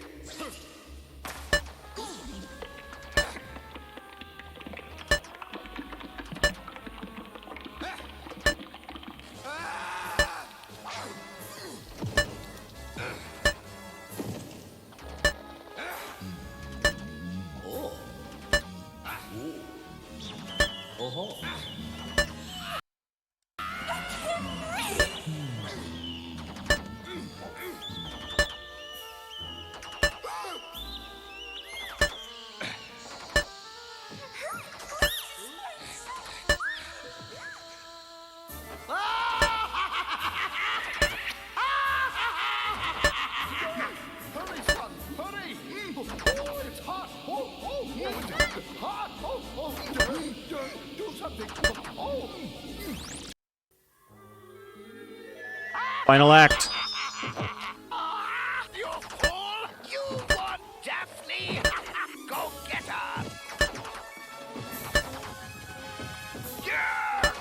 Hurry, son, hurry! Oh, it's hot! Oh, it's hot! Oh, do something! Oh! Final act. You fool! You want Daphne? Go get her! Yeah!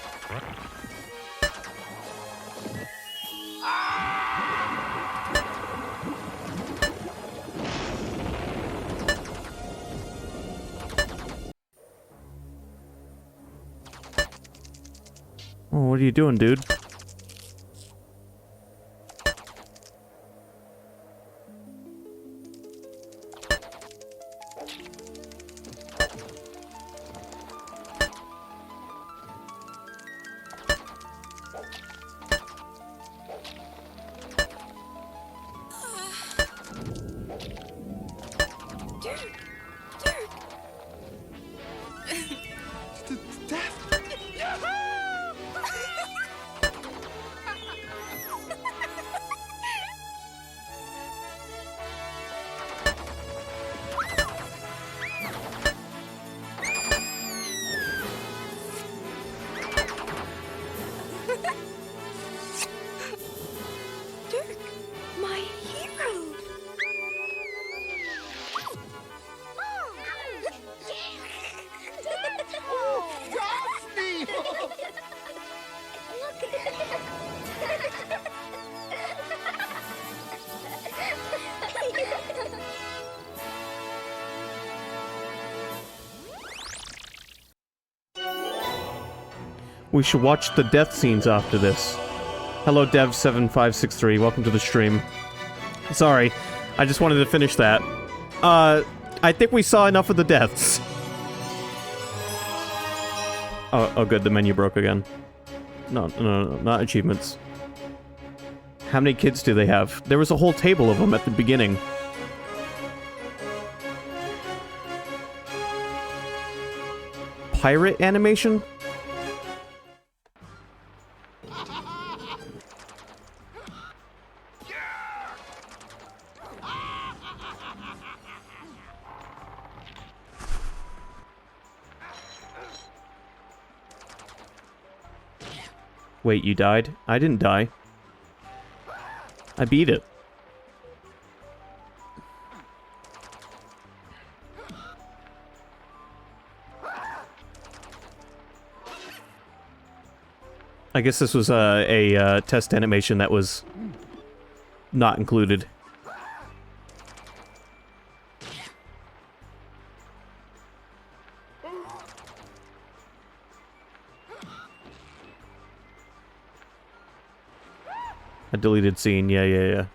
Oh, what are you doing, dude? Dirk, Dirk. We should watch the death scenes after this. Hello, Dev7563. Welcome to the stream. Sorry, I just wanted to finish that. I think we saw enough of the deaths. Oh, good. The menu broke again. No, not achievements. How many kids do they have? There was a whole table of them at the beginning. Pirate animation? Wait, you died? I didn't die. I beat it. I guess this was a test animation that was not included. A deleted scene, yeah.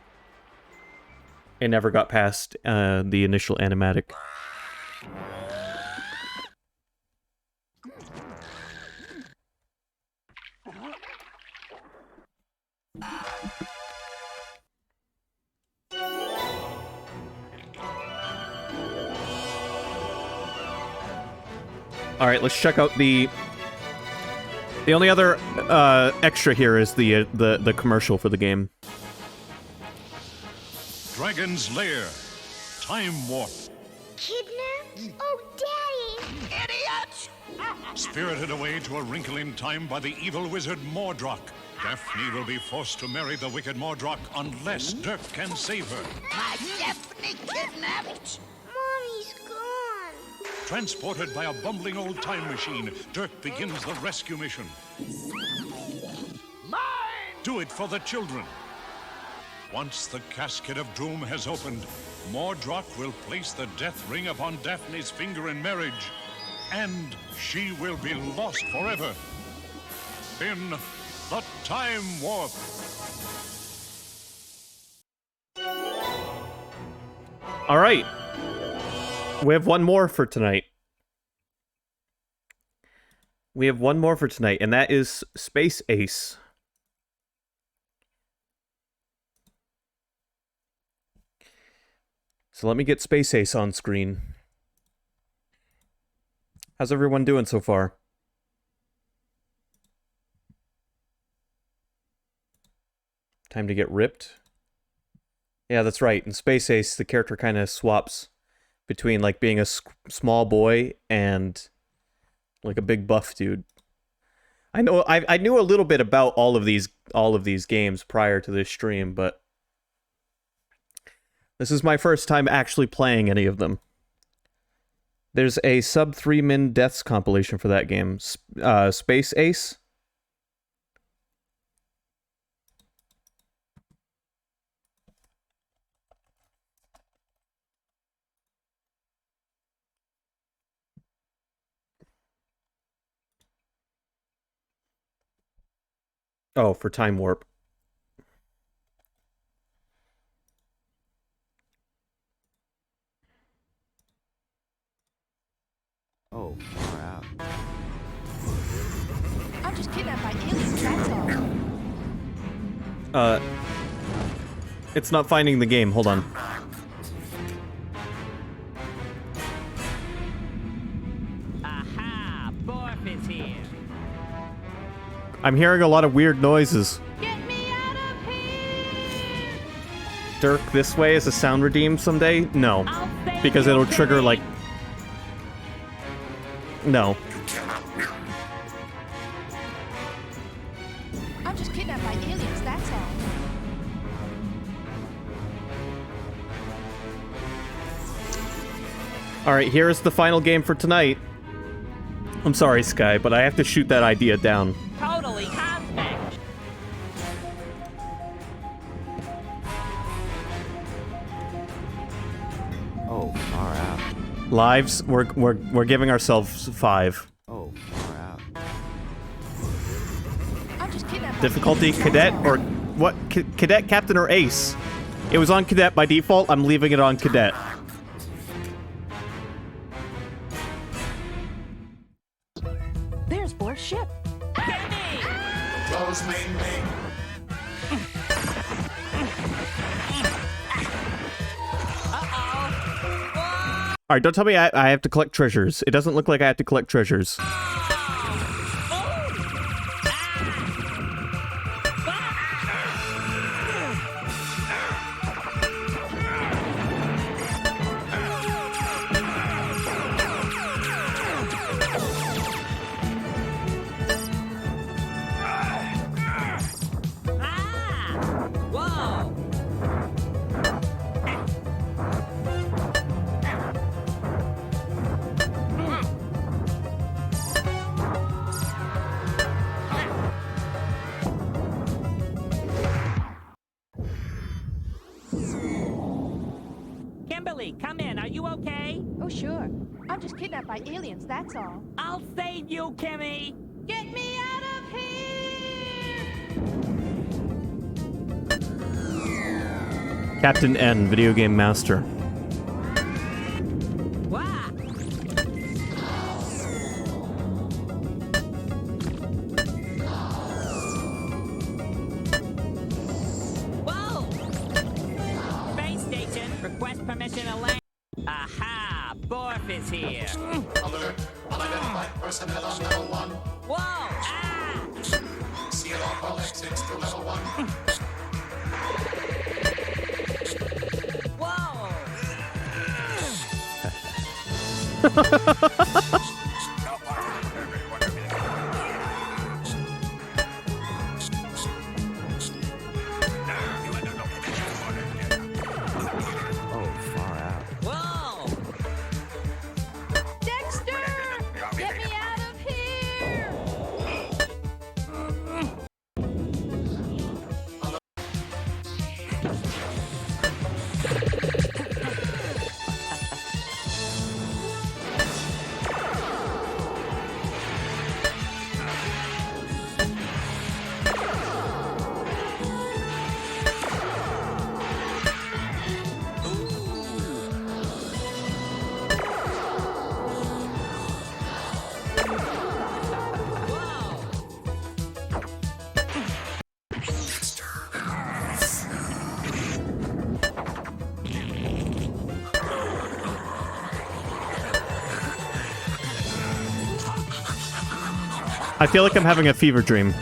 It never got past the initial animatic. Alright, let's check out the only other extra here is the commercial for the game. Dragon's Lair. Time warp. Kidnapped? Oh, Daddy! Idiots! Spirited away to a wrinkle in time by the evil wizard Mordroc. Daphne will be forced to marry the wicked Mordroc unless Dirk can save her. My Daphne kidnapped! Mommy's gone. Transported by a bumbling old time machine, Dirk begins the rescue mission. Mine! Do it for the children. Once the casket of doom has opened, Mordroc will place the death ring upon Daphne's finger in marriage, and she will be lost forever. In the Time Warp. All right. We have one more for tonight. And that is Space Ace. So let me get Space Ace on screen. How's everyone doing so far? Time to get ripped. Yeah, that's right. In Space Ace, the character kind of swaps between like being a small boy and like a big buff dude. I know I knew a little bit about all of these games prior to this stream, but this is my first time actually playing any of them. There's a sub 3-min deaths compilation for that game. Space Ace. Oh, for Time Warp. Oh, far out. I'm just kidnapped by aliens, that's all. It's not finding the game. Hold on. Aha! Borf is here. I'm hearing a lot of weird noises. Get me out of here! Dirk, this way is a sound redeem someday? No. Because it'll trigger, like... No. I'm just kidnapped by aliens, that's all. Alright, here's the final game for tonight. I'm sorry, Sky, but I have to shoot that idea down. Totally cosmic. Oh, far out. Lives, we're giving ourselves 5. Oh, far out. I'm just kidnapped. Difficulty cadet or what? Cadet, captain, or ace? It was on cadet by default. I'm leaving it on cadet. There's Bor's ship. Close main lane. All right, don't tell me I have to collect treasures. It doesn't look like I have to collect treasures. Kimberly, come in. Are you okay? Oh, sure. I'm just kidnapped by aliens, that's all. I'll save you, Kimmy. Get me out of here! Captain N, video game master. Wah! Whoa! Space station, request permission to land. Aha! Borf is here. Alert. Unidentified personnel on level 1. Whoa! Ah! Seal all exits to level 1. Whoa! Oh, far out. Whoa! Dexter! Get me out of here! I feel like I'm having a fever dream.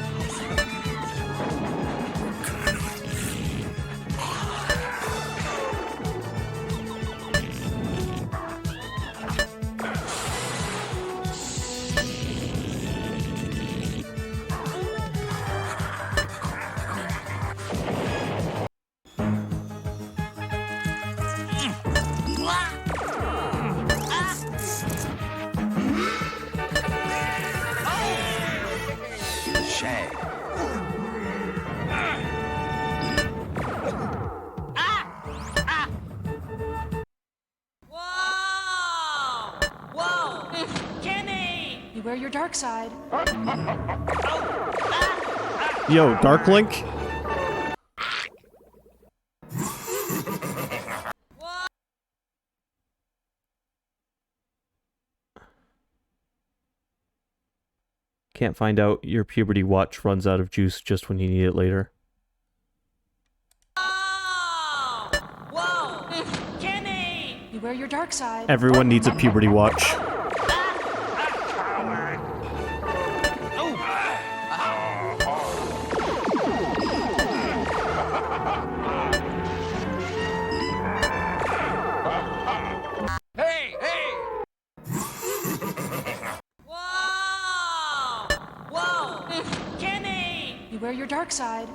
Shag. Whoa! Whoa! Kimmy! Beware your dark side. Yo, Dark Link? Can't find out your puberty watch runs out of juice just when you need it later. Whoa! Kimmy! Beware your dark side. Everyone needs a puberty watch. Hey, hey! Whoa! Whoa! Kimmy! Beware your dark side.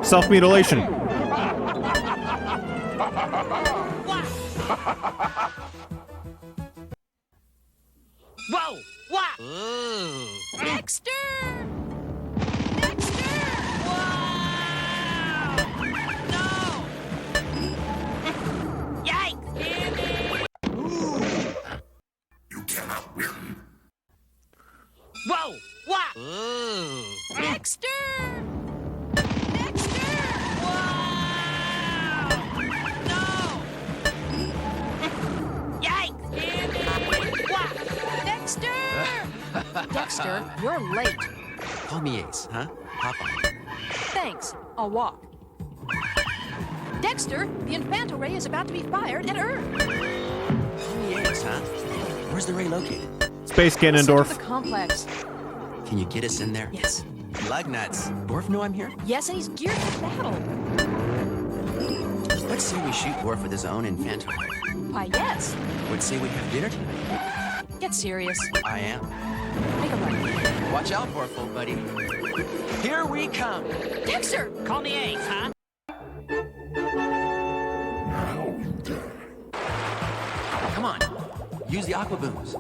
Self-mutilation. Whoa! What? Dexter! Dexter! Wow! No! Yikes! Candy! You cannot win. Whoa! What? Ooh. Dexter! Dexter! Wow! No! Yikes! Candy! What? Dexter! Dexter, you're late. Call me Ace, huh? Hop on. Thanks. I'll walk. Dexter, the Infanto ray is about to be fired at Earth. Call me Ace, huh? Where's the ray located? Space Center Ganondorf. of the complex. Can you get us in there? Yes. Lug nuts. Dwarf know I'm here? Yes, and he's geared for battle. Let's say we shoot Dwarf with his own Infanto ray. Why, yes. Would say we have dinner tonight. Get serious. I am. Make a run. Watch out, Dwarf, old buddy. Here we come. Dexter! Call me Ace, huh? Come on. Use the aqua booms.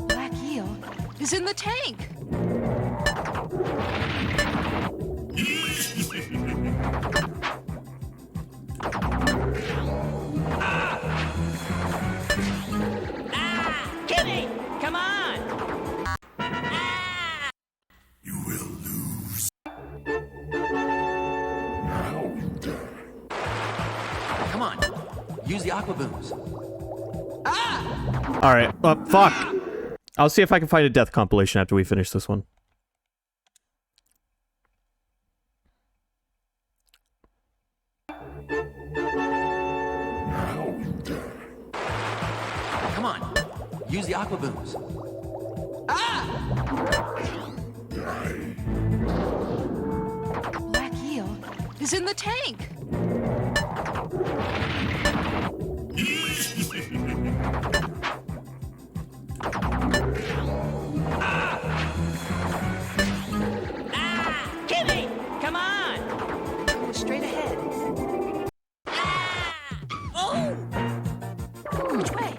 Black eel is in the tank. Kitty! Come on! You will lose. Come on. Use the aqua booms. Alright, fuck. I'll see if I can find a death compilation after we finish this one. Come on. Use the aqua booms. Black eel is in the tank. Kitty! Come on! Go straight ahead. Oh! Which way?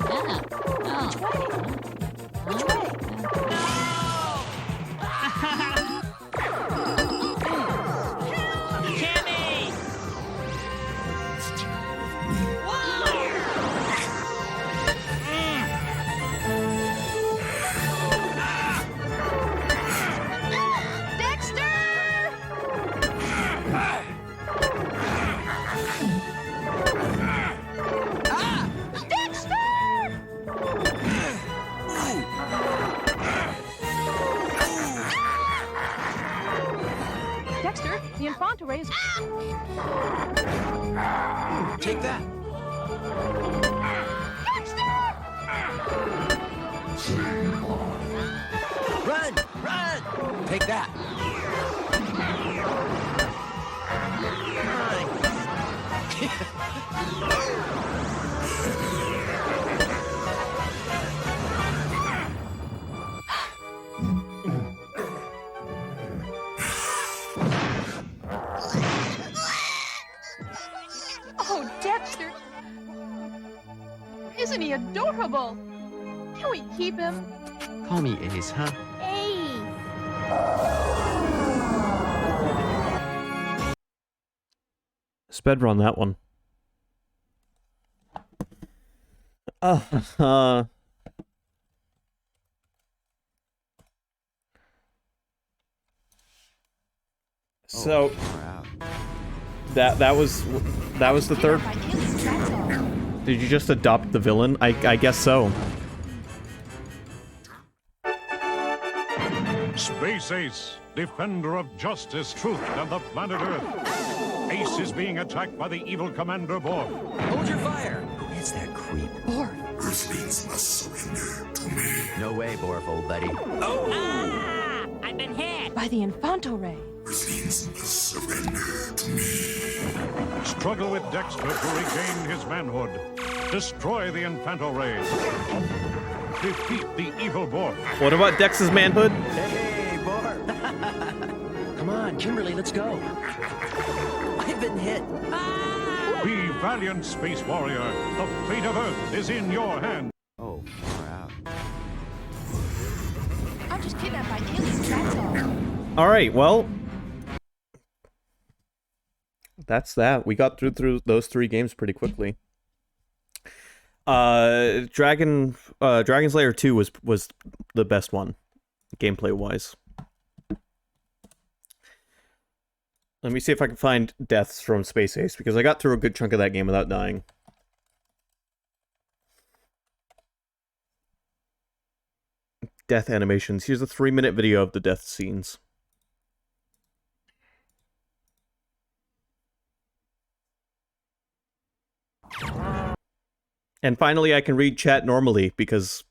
Which way? Which way? Candy! Dexter! Dexter, the Infanto ray is... Take that. Run! Run! Take that. Oh, Dexter! Isn't he adorable? Can we keep him? Call me Ace, huh? Sped run that one. So that was the third. Did you just adopt the villain? I guess so. Space Ace, defender of justice, truth, and the planet Earth. Ace is being attacked by the evil Commander Borg. Hold your fire. Who is that creep? Borg. Earthlings must surrender to me. No way, Borf, old buddy. Ah! I've been hit! By the Infanto ray. Earthlings must surrender to me. Struggle with Dexter to regain his manhood. Destroy the Infanto Ray. Defeat the evil Borg. What about Dex's manhood? Hey, Borf. Come on, Kimberly, let's go. I've been hit. Be valiant space warrior. The fate of Earth is in your hands. Oh, far out. I'm just kidnapped by aliens, that's all. Alright, well. That's that. We got through those 3 games pretty quickly. Dragon's Lair 2 was the best one, gameplay wise. Let me see if I can find deaths from Space Ace, because I got through a good chunk of that game without dying. Death animations. Here's a 3-minute video of the death scenes. And finally, I can read chat normally, because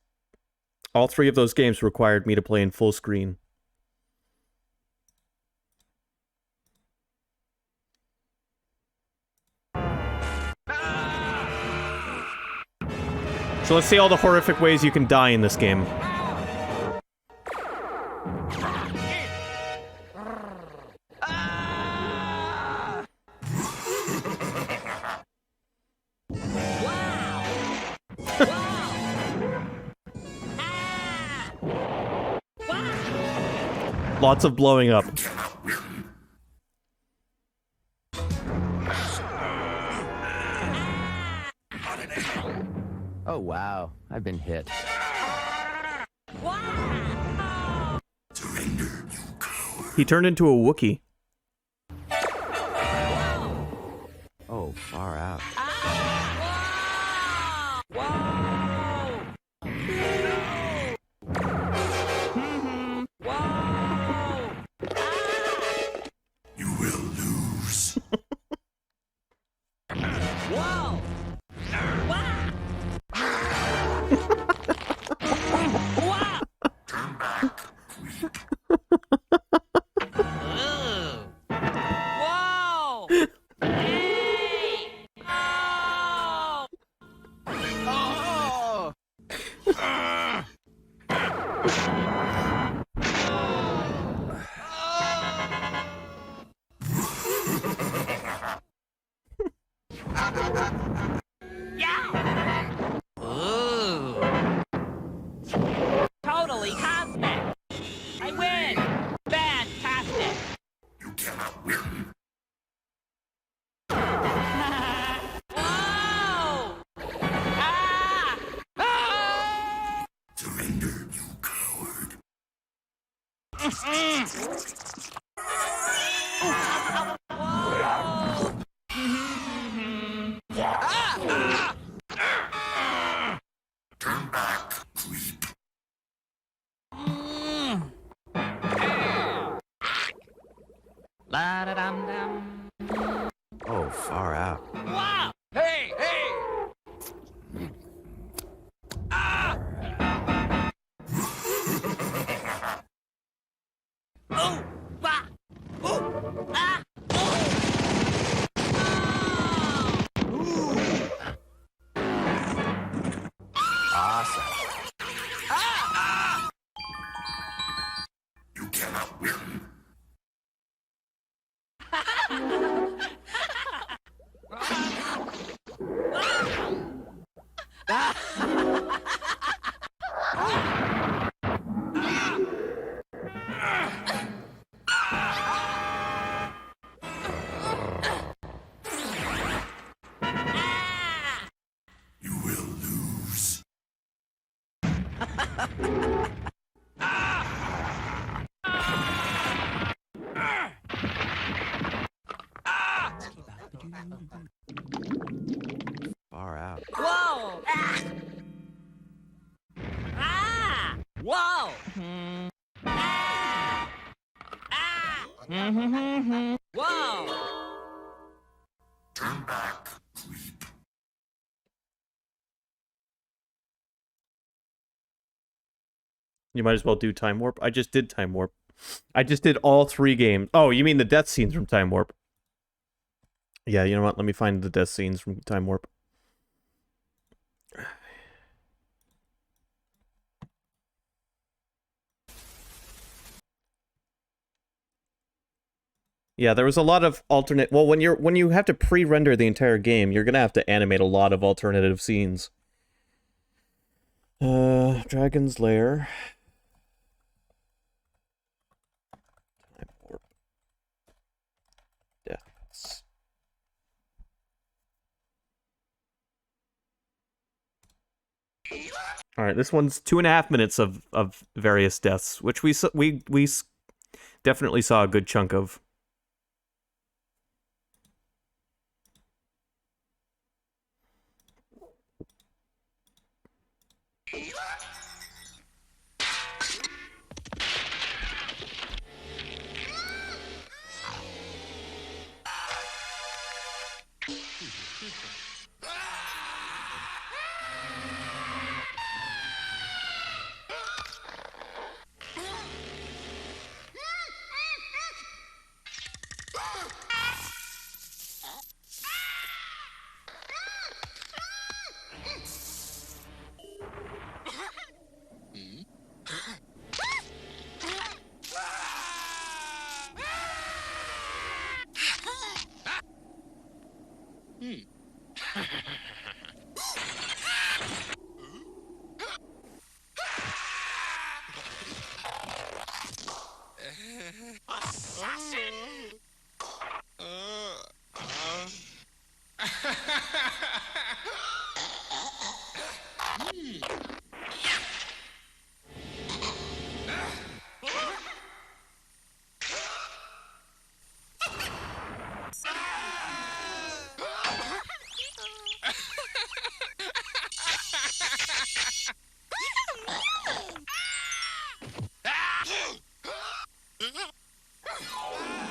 all 3 of those games required me to play in full screen. So let's see all the horrific ways you can die in this game. Lots of blowing up. Oh, wow. I've been hit. He turned into a Wookiee. Oh, far out. You will lose. Whoa! Turn back, creep. Whoa! Hey! Oh! Oh! Yeah! Ooh! Totally cosmic! I win! Fantastic! You cannot win. Whoa! Ah! Ah! Surrender, you coward. Turn back, creep. La-da-dum-dum. Oh, far out. Wow! Hey, hey! Ah! Oh! Bah! Oh! Ah! Awesome. You cannot win. You will lose. Far out. Whoa! Ah! Ah! Whoa! Ah! Ah! Whoa! Turn back, creep. You might as well do Time Warp. I just did Time Warp. I just did all 3 games. Oh, you mean the death scenes from Time Warp? Yeah, you know what? Let me find the death scenes from Time Warp. Yeah, there was a lot of alternate. Well, when you have to pre-render the entire game, you're gonna have to animate a lot of alternative scenes. Dragon's Lair. Time warp. Deaths. All right, this one's 2.5 minutes of various deaths, which we definitely saw a good chunk of.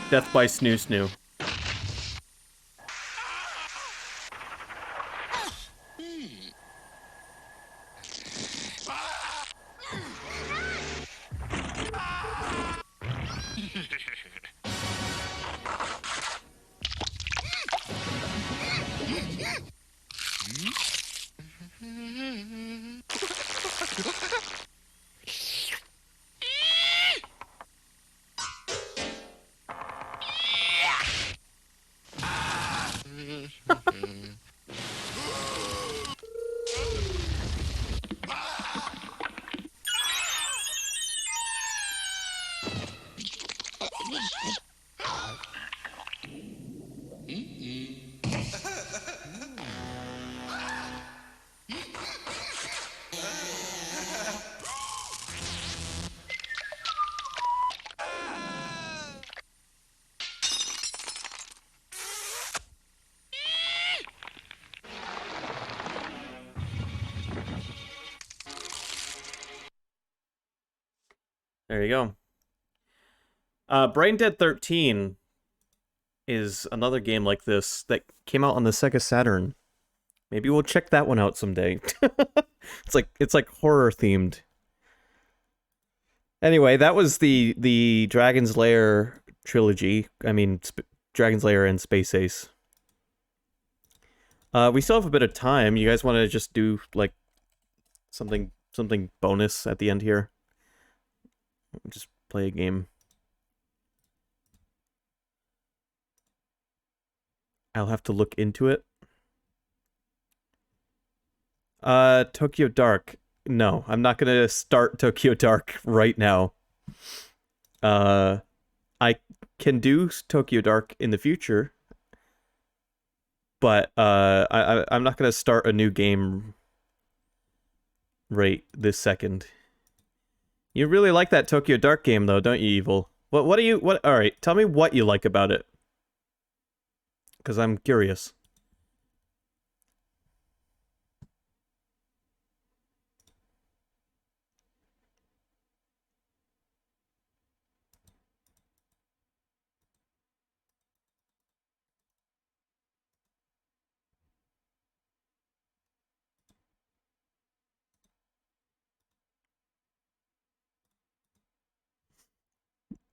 Death by Snoo Snoo. There you go. Brain Dead 13 is another game like this that came out on the Sega Saturn. Maybe we'll check that one out someday. It's like horror themed. Anyway, that was the Dragon's Lair trilogy. I mean, Dragon's Lair and Space Ace. We still have a bit of time. You guys want to just do like something bonus at the end here? Just play a game. I'll have to look into it. Tokyo Dark. No, I'm not gonna start Tokyo Dark right now. I can do Tokyo Dark in the future, but I'm not gonna start a new game right this second. You really like that Tokyo Dark game though, don't you, Evil? What do you all right, tell me what you like about it. 'Cause I'm curious.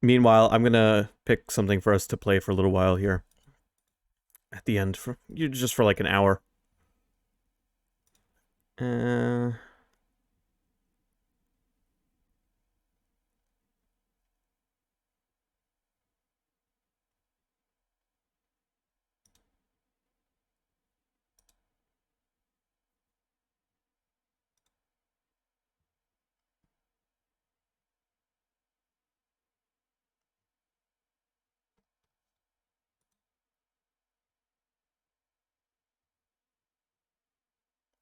Meanwhile, I'm gonna pick something for us to play for a little while here. At the end, for just for like an hour.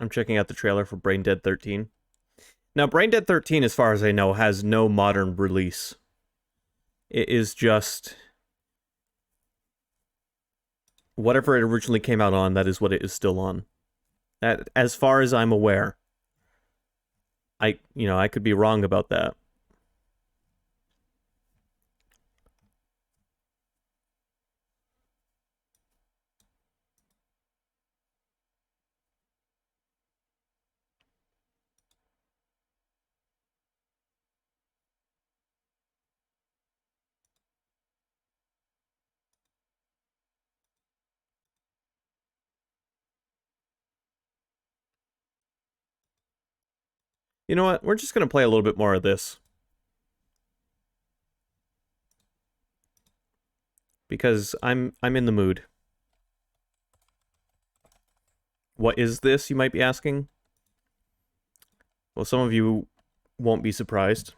I'm checking out the trailer for Brain Dead 13. Now, Brain Dead 13, as far as I know, has no modern release. It is just whatever it originally came out on, that is what it is still on. That, as far as I'm aware. I could be wrong about that. You know what? We're just going to play a little bit more of this. Because I'm in the mood. What is this, you might be asking? Well, some of you won't be surprised.